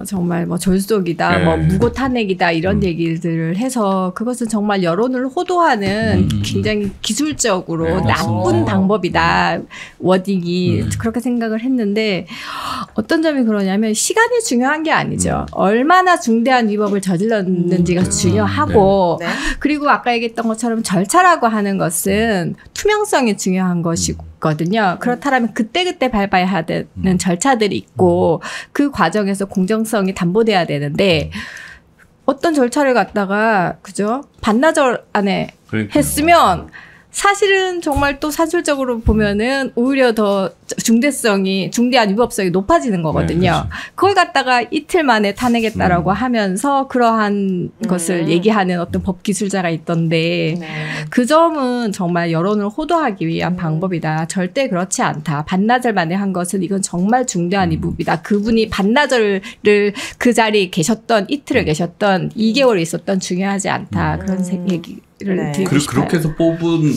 정말 뭐 졸속이다, 네. 뭐 무고 탄핵이다, 이런 얘기들을 해서 그것은 정말 여론을 호도하는 굉장히 기술적으로 네, 나쁜 맞습니다. 방법이다, 워딩이. 그렇게 생각을 했는데, 어떤 점이 그러냐면 시간이 중요한 게 아니죠. 얼마나 중대한 위법을 저질렀는지가 중요하고, 네. 그리고 아까 얘기했던 것처럼 절차라고 하는 것은 투명성이 중요한 것이거든요. 그렇다면 그때그때 밟아야 되는 절차들이 있고 그 과정에서 공정성이 담보돼야 되는데 어떤 절차를 갖다가 그죠? 반나절 안에 그러니까요. 했으면 사실은 정말 또 사실적으로 보면은 오히려 더 중대한 위법성이 높아지는 거거든요. 그렇죠. 그걸 갖다가 이틀 만에 탄핵했다라고 하면서 그러한 것을 얘기하는 어떤 법 기술자가 있던데 네. 그 점은 정말 여론을 호도하기 위한 방법이다. 절대 그렇지 않다. 반나절 만에 한 것은 이건 정말 중대한 위법이다. 그분이 반나절을 그 자리에 계셨던 이틀을 계셨던 2개월 있었던 중요하지 않다. 그런 얘기를 네. 드리고 싶어요. 그렇게 해서 뽑은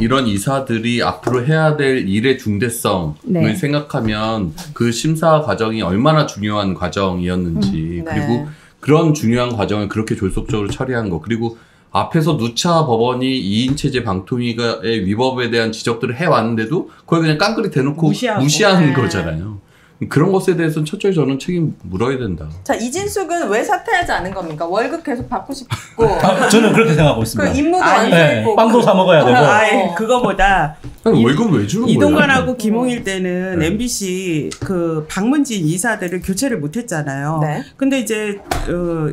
이런 이사들이 앞으로 해야 될 일의 중대성을 네. 생각하면 그 심사 과정이 얼마나 중요한 과정이었는지 네. 그리고 그런 중요한 과정을 그렇게 졸속적으로 처리한 거 그리고 앞에서 누차 법원이 2인 체제 방통위의 위법에 대한 지적들을 해왔는데도 그걸 그냥 깡그리 대놓고 무시하고. 무시하는 네. 거잖아요. 그런 것에 대해서는 철저히 저는 책임 물어야 된다. 자, 이진숙은 왜 사퇴하지 않은 겁니까? 월급 계속 받고 싶고. 저는 그렇게 생각하고 그 있습니다. 임무도 아니, 완수했고. 빵도 사 먹어야 되고. 아예 그거보다 아니, 월급 왜 주는 거예요? 이동관하고 김홍일 때는 네. MBC 그 방문진 이사들을 교체를 못했잖아요. 네. 근데 이제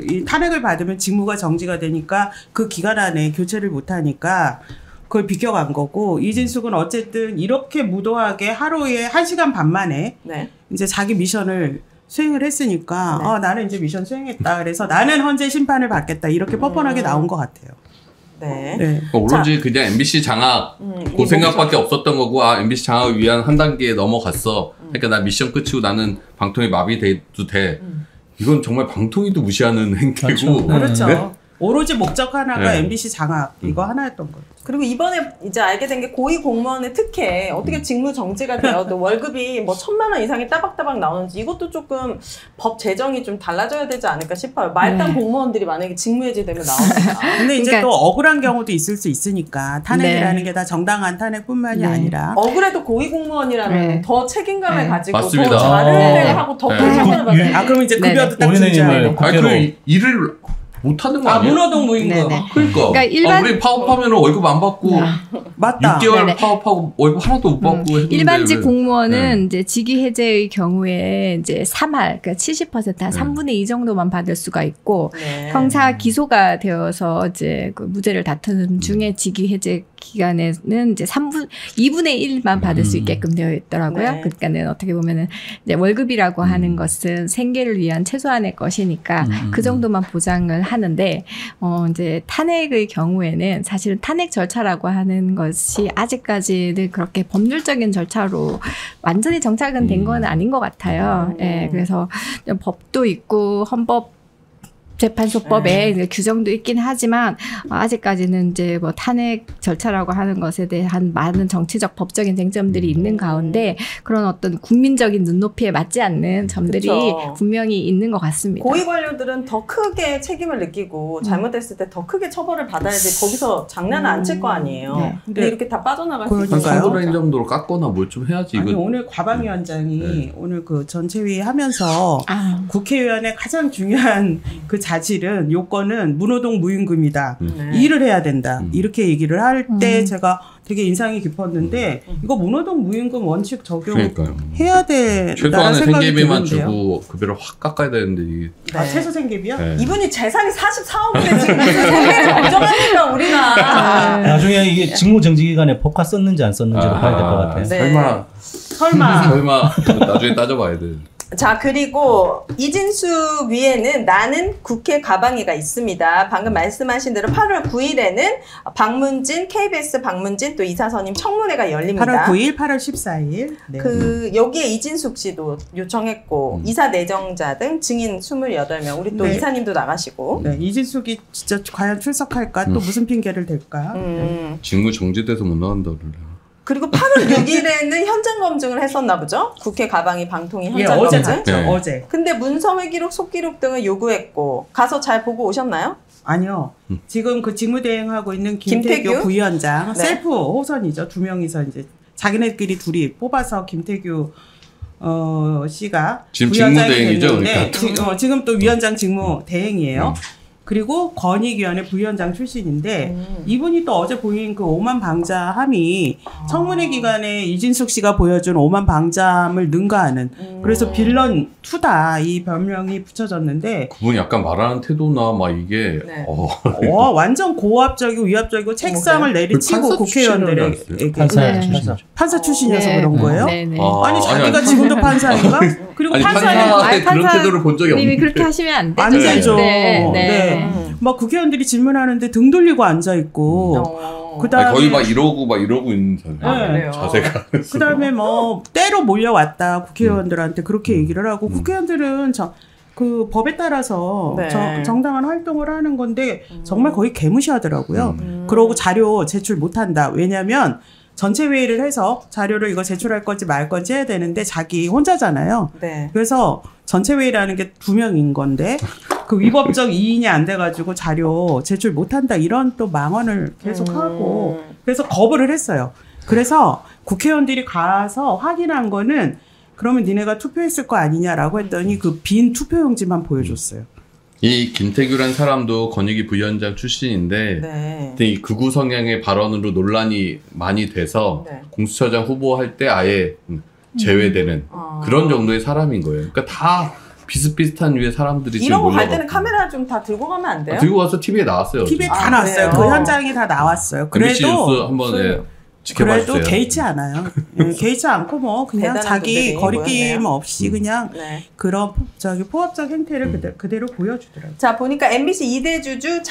이 탄핵을 받으면 직무가 정지가 되니까 그 기간 안에 교체를 못하니까 그걸 비껴간 거고 이진숙은 어쨌든 이렇게 무도하게 하루에 1시간 반 만에 네. 이제 자기 미션을 수행을 했으니까 네. 나는 이제 미션 수행했다. 그래서 나는 헌재 심판을 받겠다. 이렇게 뻔뻔하게 나온 것 같아요. 네. 네. 오로지 그냥 MBC 장악 그 생각밖에 없었던 거고 MBC 장악을 위한 한 단계에 넘어갔어. 그러니까 나 미션 끝이고 나는 방통위 마비돼도 돼. 이건 정말 방통위도 무시하는 행태고. 그렇죠. 네? 오로지 목적 하나가 네. MBC 장악 이거 하나였던 거예요. 그리고 이번에 이제 알게 된 게 고위 공무원의 특혜 어떻게 직무 정지가 되어도 월급이 뭐 1,000만 원 이상이 따박따박 나오는지 이것도 조금 법 제정이 좀 달라져야 되지 않을까 싶어요. 말단 공무원들이 만약에 직무 해지되면 나옵니다. 근데 이제 그러니까- 또 억울한 경우도 있을 수 있으니까 탄핵이라는 게 다 정당한 탄핵뿐만이 네. 아니라 억울해도 고위 공무원이라면 네. 더 책임감을 네. 가지고 맞습니다. 더 잘을 네. 하고 더 네. 큰 사건을 받아야 아 그럼 이제 네네. 급여도 딱 원인의 준비해야 힘을 돼. 아니 국회로 그 일을 못하는 거 아 아니야? 문호동 무임금. 네네. 그러니까. 그러니까 일반- 우리 파업하면 월급 안 받고 맞다. 6개월 네네. 파업하고 월급 하나도 못 받고 했는데 일반직 왜- 공무원은 이제 직위 해제의 경우에 이제 3할, 그러니까 70% 한 3분의 2 정도만 받을 수가 있고 네. 형사 기소가 되어서 이제 그 무죄를 다투는 중에 직위 해제 기간에는 이제 2분의 1만 받을 수 있게끔 되어 있더라고요. 네. 그러니까는 어떻게 보면은 이제 월급이라고 하는 것은 생계를 위한 최소한의 것이니까 그 정도만 보장을 하는데 이제 탄핵의 경우에는 사실은 탄핵 절차라고 하는 것이 아직까지는 그렇게 법률적인 절차로 완전히 정착은 된 건 아닌 것 같아요. 예, 그래서 법도 있고 헌법 재판소법에 이제 규정도 있긴 하지만 아직까지는 이제 뭐 탄핵 절차라고 하는 것에 대한 많은 정치적 법적인 쟁점들이 있는 가운데 그런 어떤 국민적인 눈높이에 맞지 않는 점들이 그쵸. 분명히 있는 것 같습니다. 고위 관료들은 더 크게 책임을 느끼고 잘못했을 때 더 크게 처벌을 받아야지 거기서 장난을 안 칠 거 아니에요. 네. 근데 이렇게 다 빠져나갈 수 한 그러니까요. 3분의 1 정도로 깎거나 뭘 좀 해야지 아니 이거. 오늘 과방위원장이 오늘 그 전체회의 하면서 아, 국회의원의 가장 중요한 그 자질은 요건은 문호동 무임금이다. 네. 일을 해야 된다. 이렇게 얘기를 할 때 제가 되게 인상이 깊었는데 이거 문호동 무임금 원칙 적용해야 그러니까요. 된다는 최소한의 생각이 생계비만 드는데요. 주고 급여를 확 깎아야 되는데 이게. 네. 아, 최소 생계비요? 네. 이분이 재산이 44억인데 지금 무슨 생계를 걱정합니까 우리가. 나중에 이게 직무 정지 기간에 법화 썼는지 안 썼는지를 봐야 될 것 같아요. 네. 설마 설마. 나중에 따져봐야 돼. 자, 그리고 이진숙 위에는 나는 국회 가방위가 있습니다. 방금 말씀하신 대로 8월 9일에는 박문진, KBS 박문진 또 이사선임 청문회가 열립니다. 8월 9일, 8월 14일. 네. 그 여기에 이진숙 씨도 요청했고 이사 내정자 등 증인 28명 우리 또 네. 이사님도 나가시고 네, 이진숙이 진짜 과연 출석할까? 또 무슨 핑계를 댈까? 직무 정지돼서 못 나간다 그래. 그리고 8월 6일에는 현장 검증을 했었나 보죠? 국회 가방위 방통위 예, 현장 어제 검증. 갔죠. 네. 어제. 근데 문서회 기록, 속기록 등을 요구했고 가서 잘 보고 오셨나요? 아니요. 지금 그 직무대행하고 있는 김태규 김태규? 부위원장 네. 셀프 호선이죠. 2명이서 이제 자기네끼리 둘이 뽑아서 김태규 씨가 지금 부위원장이 직무대행이죠, 됐는데 그러니까. 지금 또 위원장 직무 대행이에요. 그리고 권익위원회 부위원장 출신인데 이분이 또 어제 보인 그 오만 방자함이 청문회 기간에 이진숙 씨가 보여준 오만 방자함을 능가하는 그래서 빌런 2다 이 별명이 붙여졌는데 그분이 약간 말하는 태도나 막 이게 네. 완전 고압적이고 위압적이고 책상을 내리치고 판사 국회의원들에게 판사 네. 출신이죠. 판사 출신이어서 네. 그런 거예요? 네, 네. 아니 자기가 지금도 판사인가? 그리고 아니 판사는 판사한테 그런 태도를 본 적이 님이 없는데. 그렇게 하시면 안 되죠. 안 되죠. 네, 네. 막 국회의원들이 질문하는데 등 돌리고 앉아 있고 어. 그다음에 거의 막 이러고 있는 아, 그래요? 자세가. 그다음에 뭐 때로 몰려왔다 국회의원들한테 그렇게 얘기를 하고 국회의원들은 그 법에 따라서 네. 정당한 활동을 하는 건데 정말 거의 개무시하더라고요. 그러고 자료 제출 못한다. 왜냐하면 전체 회의를 해서 자료를 이거 제출할 건지 말 건지 해야 되는데 자기 혼자잖아요. 네. 그래서 전체 회의라는 게 2명인 건데 그 위법적 이인이 안 돼가지고 자료 제출 못한다 이런 또 망언을 계속하고 그래서 거부를 했어요. 그래서 국회의원들이 가서 확인한 거는 그러면 니네가 투표했을 거 아니냐라고 했더니 그 빈 투표용지만 보여줬어요. 이 김태규란 사람도 권익위 부위원장 출신인데 네. 근데 이 극우 성향의 발언으로 논란이 많이 돼서 네. 공수처장 후보할 때 아예 제외되는 그런 정도의 사람인 거예요. 그러니까 다 비슷비슷한 류의 사람들이 지금 이런 거 갈 몰려가고. 때는 카메라 좀 다 들고 가면 안 돼요? 들고 가서 TV에 나왔어요. TV에 아, 다 나왔어요. 그래요? 그 현장이 다 나왔어요. MBC 뉴스 그래도 한번 지켜봐 그래도 주세요. 개의치 않아요. 개의치 않고 뭐 그냥 대단한 자기 분들이 거리낌 모였네요. 없이 그냥 네. 그런 포압적 행태를 그대로 보여주더라고요. 자, 보니까 MBC 2대 주주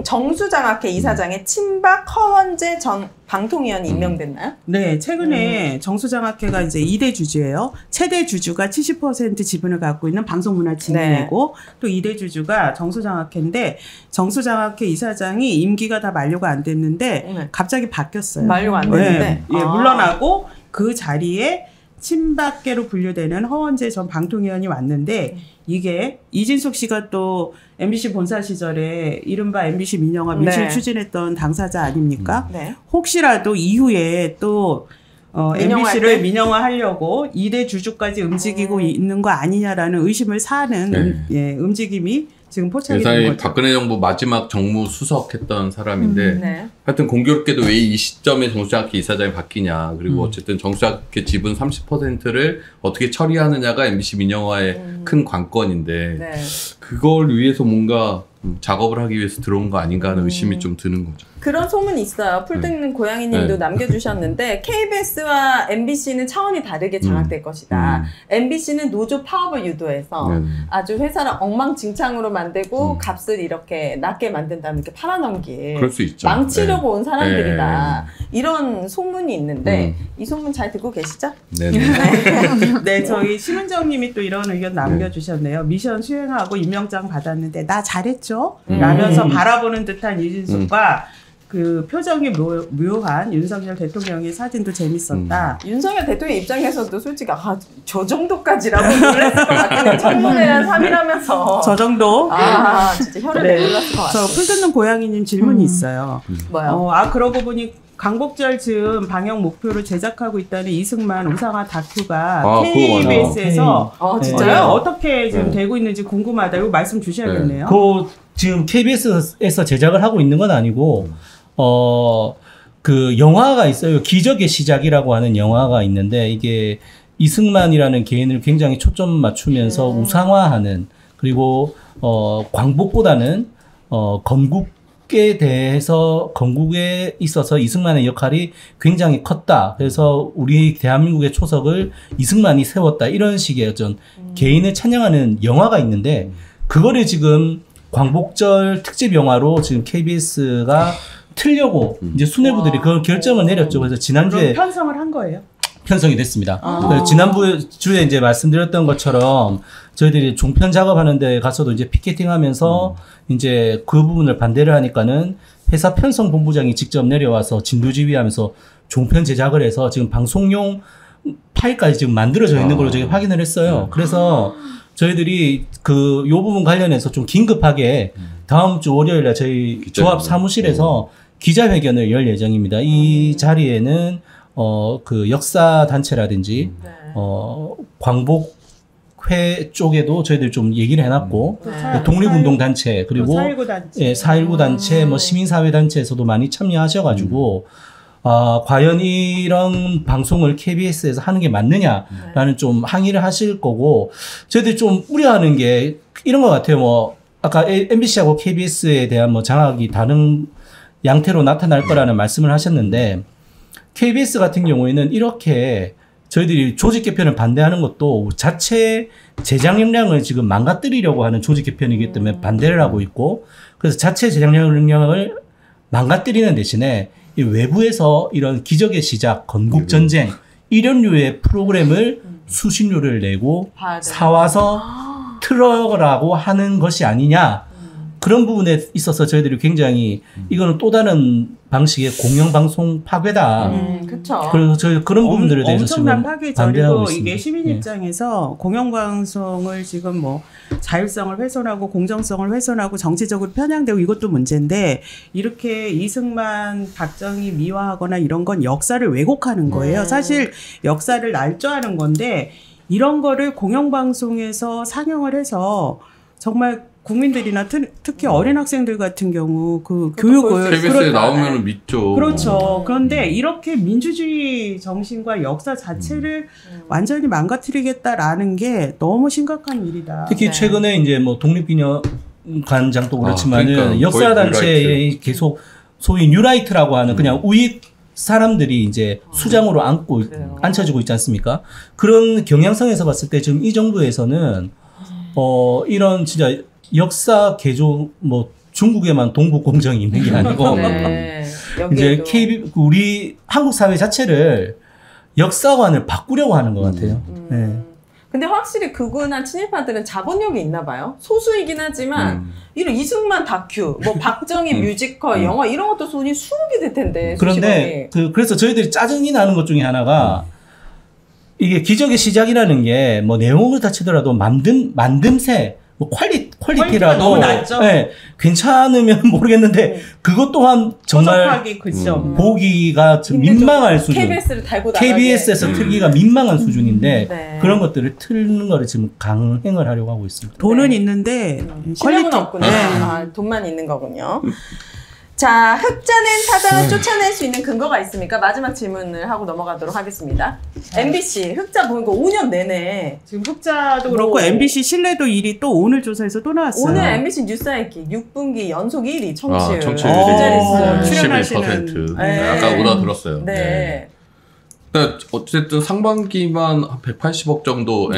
정수장학회 이사장의 친박 허원재 전 방통위원이 임명됐나요? 네, 최근에 정수장학회가 이제 2대 주주예요. 최대 주주가 70% 지분을 갖고 있는 방송문화진흥회고 또 2대 주주가 정수장학회인데 정수장학회 이사장이 임기가 다 만료가 안 됐는데 갑자기 바뀌었어요. 만료가 안 됐는데? 네, 예, 물러나고 그 자리에 친박계로 분류되는 허원재 전 방통위원이 왔는데 이게 이진숙 씨가 또 MBC 본사 시절에 이른바 MBC 민영화 밀실 네. 추진했던 당사자 아닙니까? 네. 혹시라도 이후에 또 MBC를 민영화하려고 2대 주주까지 움직이고 있는 거 아니냐라는 의심을 사는 움직임이 지금 포착이 된 예전에 거죠. 박근혜 정부 마지막 정무 수석했던 사람인데 네. 하여튼 공교롭게도 왜 이 시점에 정수장학회 이사장이 바뀌냐 그리고 어쨌든 정수장학회 지분 30%를 어떻게 처리하느냐가 MBC 민영화의 큰 관건인데 네. 그걸 위해서 뭔가 작업을 하기 위해서 들어온 거 아닌가 하는 의심이 좀 드는 거죠. 그런 소문이 있어요. 풀 뜯는 고양이님도 남겨주셨는데 KBS와 MBC는 차원이 다르게 장악될 것이다. MBC는 노조 파업을 유도해서 아주 회사를 엉망진창으로 만들고 값을 이렇게 낮게 만든 다음에 이렇게 팔아넘길 그럴 수 있죠. 망치려고 온 사람들이다. 이런 소문이 있는데 이 소문 잘 듣고 계시죠? 네, 저희 심은정님이 또 이런 의견 남겨주셨네요. 미션 수행하고 임명장 받았는데 나 잘했죠? 라면서 바라보는 듯한 이진숙과 그 표정이 묘한 윤석열 대통령의 사진도 재밌었다. 윤석열 대통령 입장에서도 솔직히 저 정도까지라고 놀랐을 것 같긴 해요. 청문회란 3일하면서 저 정도? 진짜 혀를 내둘렀을 것 같아요. 저 풀 듣는 고양이님 질문이 있어요. 뭐요? 그러고 보니 광복절 즈음 방역 목표를 제작하고 있다는 이승만 우상화 다큐가 KBS에서 진짜요? 어떻게 지금 되고 있는지 궁금하다. 이거 말씀 주셔야겠네요. 지금 KBS에서 제작을 하고 있는 건 아니고 그 영화가 있어요. 기적의 시작이라고 하는 영화가 있는데 이게 이승만이라는 개인을 굉장히 초점 맞추면서 우상화하는 그리고 광복보다는 건국에 대해서 건국에 있어서 이승만의 역할이 굉장히 컸다. 그래서 우리 대한민국의 초석을 이승만이 세웠다. 이런 식의 어떤 개인을 찬양하는 영화가 있는데 그거를 지금 광복절 특집 영화로 지금 KBS가 틀려고 이제 수뇌부들이 그걸 결정을 내렸죠. 그래서 지난주에 편성을 한 거예요. 편성이 됐습니다. 지난주에 이제 말씀드렸던 것처럼 저희들이 종편 작업하는데 가서도 이제 피켓팅하면서 이제 그 부분을 반대를 하니까는 회사 편성 본부장이 직접 내려와서 진두지휘하면서 종편 제작을 해서 지금 방송용 파일까지 지금 만들어져 있는 걸로 저희가 확인을 했어요. 그래서 저희들이 요 부분 관련해서 좀 긴급하게 다음 주 월요일에 저희 조합 사무실에서 기자회견을 열 예정입니다. 이 자리에는 그 역사 단체라든지 광복회 쪽에도 저희들 좀 얘기를 해놨고 독립운동 단체 그리고 4.19 단체 뭐 시민사회 단체에서도 많이 참여하셔가지고 과연 이런 방송을 KBS에서 하는 게 맞느냐라는 좀 항의를 하실 거고 저희들이 좀 우려하는 게 이런 것 같아요. 뭐 아까 MBC하고 KBS에 대한 뭐 장악이 다른 양태로 나타날 거라는 말씀을 하셨는데 KBS 같은 경우에는 이렇게 저희들이 조직 개편을 반대하는 것도 자체 제작 역량을 지금 망가뜨리려고 하는 조직 개편이기 때문에 반대를 하고 있고 그래서 자체 제작 역량을 망가뜨리는 대신에 이 외부에서 이런 기적의 시작, 건국전쟁 이런 류의 프로그램을 수신료를 내고 사와서 틀어라고 하는 것이 아니냐 그런 부분에 있어서 저희들이 굉장히 이거는 또 다른 방식의 공영방송 파괴다. 그렇죠. 그래서 저희 그런 부분들에 대해서 엄청난 지금 파괴죠. 반대하고 그리고 있습니다. 이게 시민 입장에서 공영방송을 지금 뭐 자율성을 훼손하고 공정성을 훼손하고 정치적으로 편향되고 이것도 문제인데 이렇게 이승만, 박정희 미화하거나 이런 건 역사를 왜곡하는 거예요. 사실 역사를 날조하는 건데 이런 거를 공영방송에서 상영을 해서 정말 국민들이나 특히 어린 학생들 같은 경우 그 교육을 KBS에 나오면 믿죠. 그렇죠. 그런데 이렇게 민주주의 정신과 역사 자체를 완전히 망가뜨리겠다라는 게 너무 심각한 일이다. 특히 최근에 이제 뭐 독립기념관장도 그렇지만은 그러니까 역사 단체에 계속 소위 뉴라이트라고 하는 그냥 우익 사람들이 이제 수장으로 앉혀지고 있지 않습니까? 그런 경향성에서 봤을 때 지금 이 정부에서는 이런 진짜 역사 개조 뭐 중국에만 동북 공정이 있는 게 아니고 네. 이제 우리 한국 사회 자체를 역사관을 바꾸려고 하는 것 같아요. 네. 근데 확실히 극우나 친일파들은 자본력이 있나 봐요. 소수이긴 하지만 이런 이승만 다큐, 뭐 박정희 뮤지컬, 영화 이런 것도 돈이 수억이 될 텐데. 그런데 그래서 저희들이 짜증이 나는 것 중에 하나가 이게 기적의 시작이라는 게 뭐 내용을 다 치더라도 만듦새 뭐 퀄리티라도 너무 낮죠? 네, 괜찮으면 모르겠는데 그것 또한 정말 보기가 좀 민망할 수준. KBS를 달고 나가게. KBS에서 틀기가 민망한 수준인데 네. 그런 것들을 틀는 거를 지금 강행을 하려고 하고 있습니다. 돈은 있는데 실력은 없군요. 돈만 있는 거군요. 자, 흑자낸 사장을 쫓아낼 수 있는 근거가 있습니까? 마지막 질문을 하고 넘어가도록 하겠습니다. MBC 흑자 보는 거 5년 내내. 지금 흑자도 그렇고 MBC 신뢰도 1위 또 오늘 조사에서 또 나왔어요. 오늘 MBC 뉴스아이키 6분기 연속 1위 청취율. 청취율 출연하시는 71%. 아까 오다 들었어요. 네. 그러니까 어쨌든 상반기만 180억 정도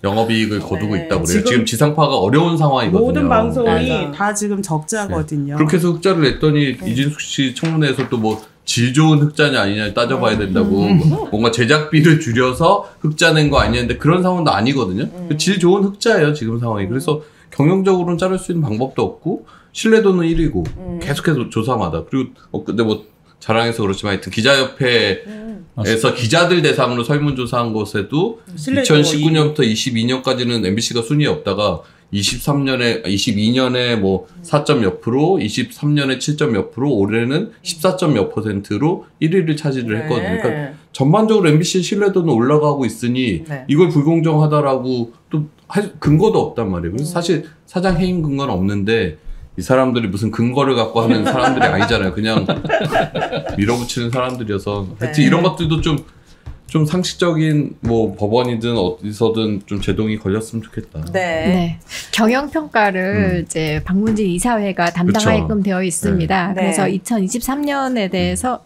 영업이익을 거두고 있다고 그래요. 지금 지상파가 어려운 상황이거든요. 모든 방송이 다 지금 적자거든요. 그렇게 해서 흑자를 냈더니 이진숙 씨 청문회에서 또 뭐 질 좋은 흑자냐 아니냐 따져봐야 된다고 뭔가 제작비를 줄여서 흑자 낸 거 아니냐는데 그런 상황도 아니거든요. 질 좋은 흑자예요 지금 상황이. 그래서 경영적으로는 자를 수 있는 방법도 없고 신뢰도는 1위고 계속해서 조사마다 그리고 근데 뭐 자랑해서 그렇지만 하여튼 기자협회에서 기자들 대상으로 설문조사한 것에도 2019년부터 22년까지는 MBC가 순위에 없다가 22년에 뭐 4점 몇 프로, 23년에 7점 몇 프로, 올해는 14점 몇 %로 1위를 차지를 했거든요. 그러니까 전반적으로 MBC 신뢰도는 올라가고 있으니 이걸 불공정하다라고 또 할 근거도 없단 말이에요. 그래서 사실 사장 해임 근거는 없는데 이 사람들이 무슨 근거를 갖고 하는 사람들이 아니잖아요. 그냥 밀어붙이는 사람들이어서 하여튼 이런 것들도 좀 상식적인 뭐 법원이든 어디서든 좀 제동이 걸렸으면 좋겠다. 네. 경영 평가를 이제 박문진 이사회가 담당하게끔 되어 있습니다. 그래서 2023년에 대해서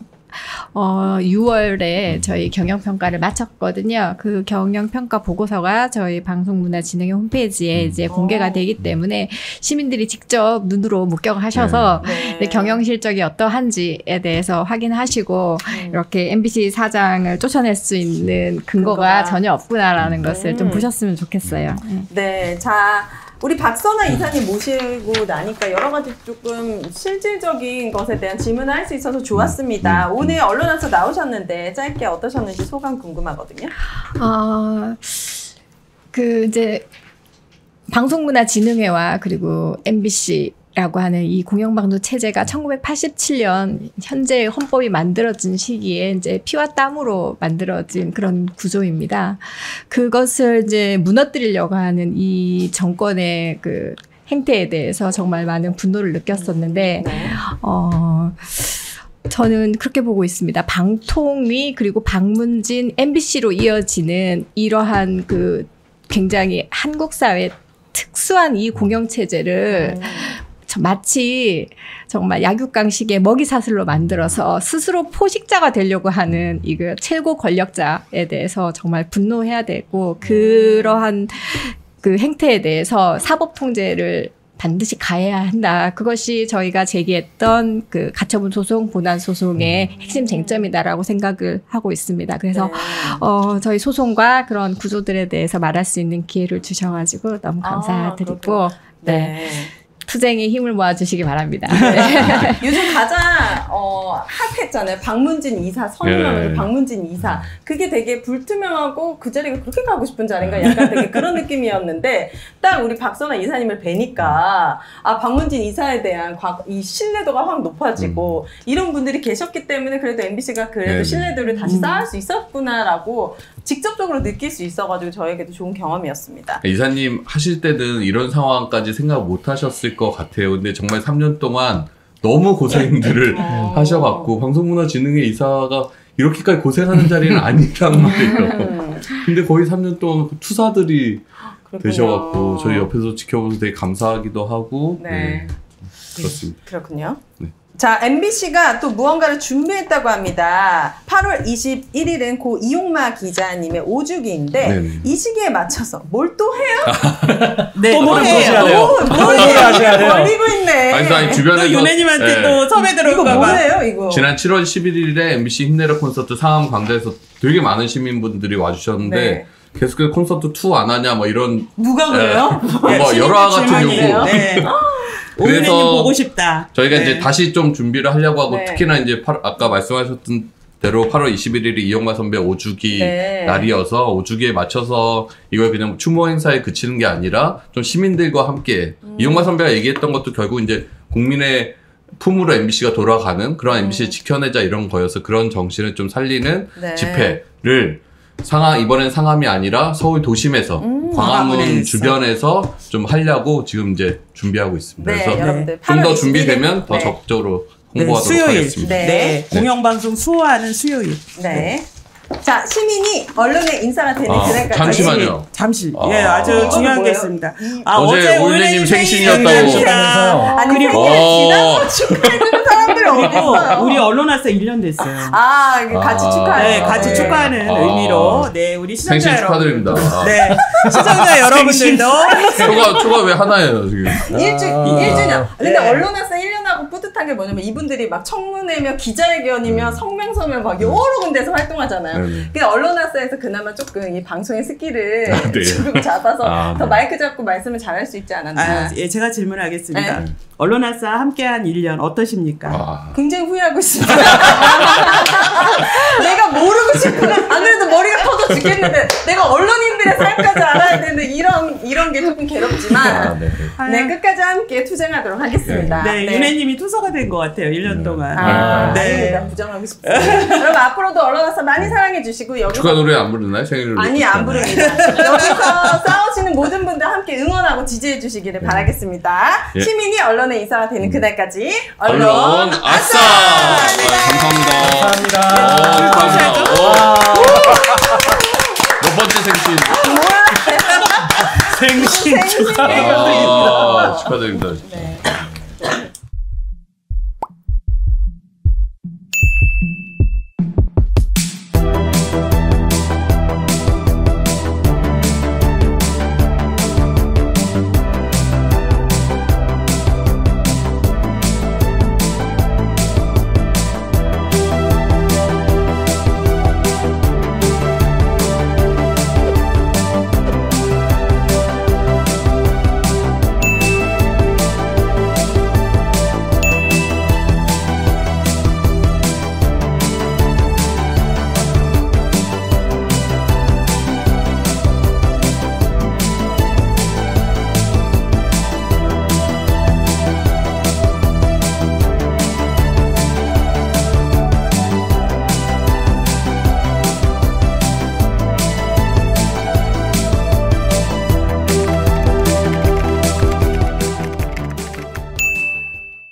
6월에 저희 경영평가를 마쳤거든요. 그 경영평가 보고서가 저희 방송문화진흥회 홈페이지에 이제 공개가 되기 때문에 시민들이 직접 눈으로 목격하셔서 경영 실적이 어떠한지에 대해서 확인하시고 이렇게 MBC 사장을 쫓아낼 수 있는 근거가 전혀 없구나라는 것을 좀 보셨으면 좋겠어요. 네, 자. 우리 박선아 이사님 모시고 나니까 여러 가지 조금 실질적인 것에 대한 질문을 할 수 있어서 좋았습니다. 오늘 언론에서 나오셨는데 짧게 어떠셨는지 소감 궁금하거든요. 이제 방송문화진흥회와 그리고 MBC라고 하는 이 공영방송 체제가 1987년 현재 헌법이 만들어진 시기에 이제 피와 땀으로 만들어진 그런 구조입니다. 그것을 이제 무너뜨리려고 하는 이 정권의 그 행태에 대해서 정말 많은 분노를 느꼈었는데, 저는 그렇게 보고 있습니다. 방통위 그리고 박문진 MBC로 이어지는 이러한 그 굉장히 한국 사회 특수한 이 공영 체제를 마치 정말 약육강식의 먹이사슬로 만들어서 스스로 포식자가 되려고 하는 이거 최고 권력자에 대해서 정말 분노해야 되고 그러한 그 행태에 대해서 사법 통제를 반드시 가해야 한다. 그것이 저희가 제기했던 그 가처분 소송, 본안 소송의 핵심 쟁점이다라고 생각을 하고 있습니다. 그래서 저희 소송과 그런 구조들에 대해서 말할 수 있는 기회를 주셔가지고 너무 감사드리고 투쟁에 힘을 모아주시기 바랍니다. 요즘 가장 핫했잖아요. 박문진 이사 선임하면서 박문진 이사. 그게 되게 불투명하고 그 자리가 그렇게 가고 싶은 자리인가 약간 되게 그런 느낌이었는데 딱 우리 박선아 이사님을 뵈니까 박문진 이사에 대한 이 신뢰도가 확 높아지고 이런 분들이 계셨기 때문에 그래도 MBC가 그래도 신뢰도를 다시 쌓을 수 있었구나라고 직접적으로 느낄 수 있어가지고 저에게도 좋은 경험이었습니다. 이사님 하실 때는 이런 상황까지 생각 못 하셨을 것 같아요. 근데 정말 3년 동안 너무 고생들을 하셔갖고 방송문화진흥회 이사가 이렇게까지 고생하는 자리는 아니란 말이에요. 근데 거의 3년 동안 투사들이 되셔갖고 저희 옆에서 지켜보면서 되게 감사하기도 하고 그렇습니다. 그렇군요. 자, MBC가 또 무언가를 준비했다고 합니다. 8월 21일은 고 이용마 기자님의 5주기인데 네네. 이 시기에 맞춰서 뭘 또 해요? 네, 또 뭐를 해요. 보셔야 돼요. 뭘 하셔야 돼요. 걸리고 있네. 아니 주변에서 또 유네님한테 예. 또 섭외 이거 들어올까 봐. 뭐예요, 이거? 지난 7월 11일에 MBC 힘내라 콘서트 상암 광장에서 되게 많은 시민분들이 와주셨는데 네. 계속해서 콘서트 2 안 하냐 뭐 이런 누가 그래요? 뭐 여러 같은 질문이네요. 요구. 네. 그래서 오유래님 보고 싶다. 저희가 네. 이제 다시 좀 준비를 하려고 하고 네. 특히나 이제 아까 말씀하셨던 대로 8월 21일이 이용마 선배 5주기 네. 날이어서 5주기에 맞춰서 이걸 그냥 추모 행사에 그치는 게 아니라 좀 시민들과 함께 이용마 선배가 얘기했던 것도 결국 이제 국민의 품으로 MBC가 돌아가는 그런 MBC를 지켜내자 이런 거여서 그런 정신을 좀 살리는 네. 집회를 이번엔 상암이 아니라 서울 도심에서 광화문 광화문에서. 주변에서 좀 하려고 지금 이제 준비하고 있습니다. 네, 그래서 여러분들. 좀 더 8월 준비되면 더 네. 적극적으로 네, 홍보하도록 수요일. 하겠습니다. 네. 네. 공영방송 수호하는 수요일. 네. 자, 시민이 언론에 인사가 되는 그날까지. 잠시만요. 잠시. 아. 예, 아주 이거는 중요한 게 뭐예요? 있습니다. 어제 오유래님 생신이었다고. 아니, 그리고 지나서 축하해주는 사람들이 어딨어요? 우리 언론학사 1년 됐어요. 아, 이거 같이 축하해요. 네, 같이 축하하는 아. 의미로 네, 우리 시청자 생신 여러분. 축하드립니다. 네. 시청자 여러분들도 초가 왜 하나예요 지금? 1주년. 근데 네. 언론학사 1년하고 뿌듯한 게 뭐냐면 이분들이 막 청문회며 기자회견이며 성명서며 막 여러 군데서 활동하잖아요. 네네. 근데 언론학사에서 그나마 조금 이 방송의 스킬을 네. 주르고 잡아서 네. 더 마이크 잡고 말씀을 잘할 수 있지 않았나. 아, 예, 제가 질문을 하겠습니다. 네. 언론학사 함께한 1년 어떠십니까? 아, 굉장히 후회하고 있습니다. 내가 모르고 싶은, 안 그래도 머리가 터져 죽겠는데, 내가 언론인들의 삶까지 알아야 되는데, 이런 게 조금 괴롭지만, 네, 끝까지 함께 투쟁하도록 하겠습니다. 네, 윤혜님이 투서가 된 것 같아요. 1년 동안. 네. 네. 아닙니다. 부정하고 싶습니다. 여러분, 앞으로도 언론학사 많이 사랑해주시고, 여기서. 축하 노래 안 부르나요? 생일을 아니, 안 부릅니다. 여기서 싸우시는 모든 분들 함께 응원하고 지지해주시기를 바라겠습니다. 예. 시민이 언론의 인사가 되는 그날까지, 언론 아싸! 감사합니다. 감사합니다. 몇 번째 생신? 생신 축하. 축하드립니다. 네.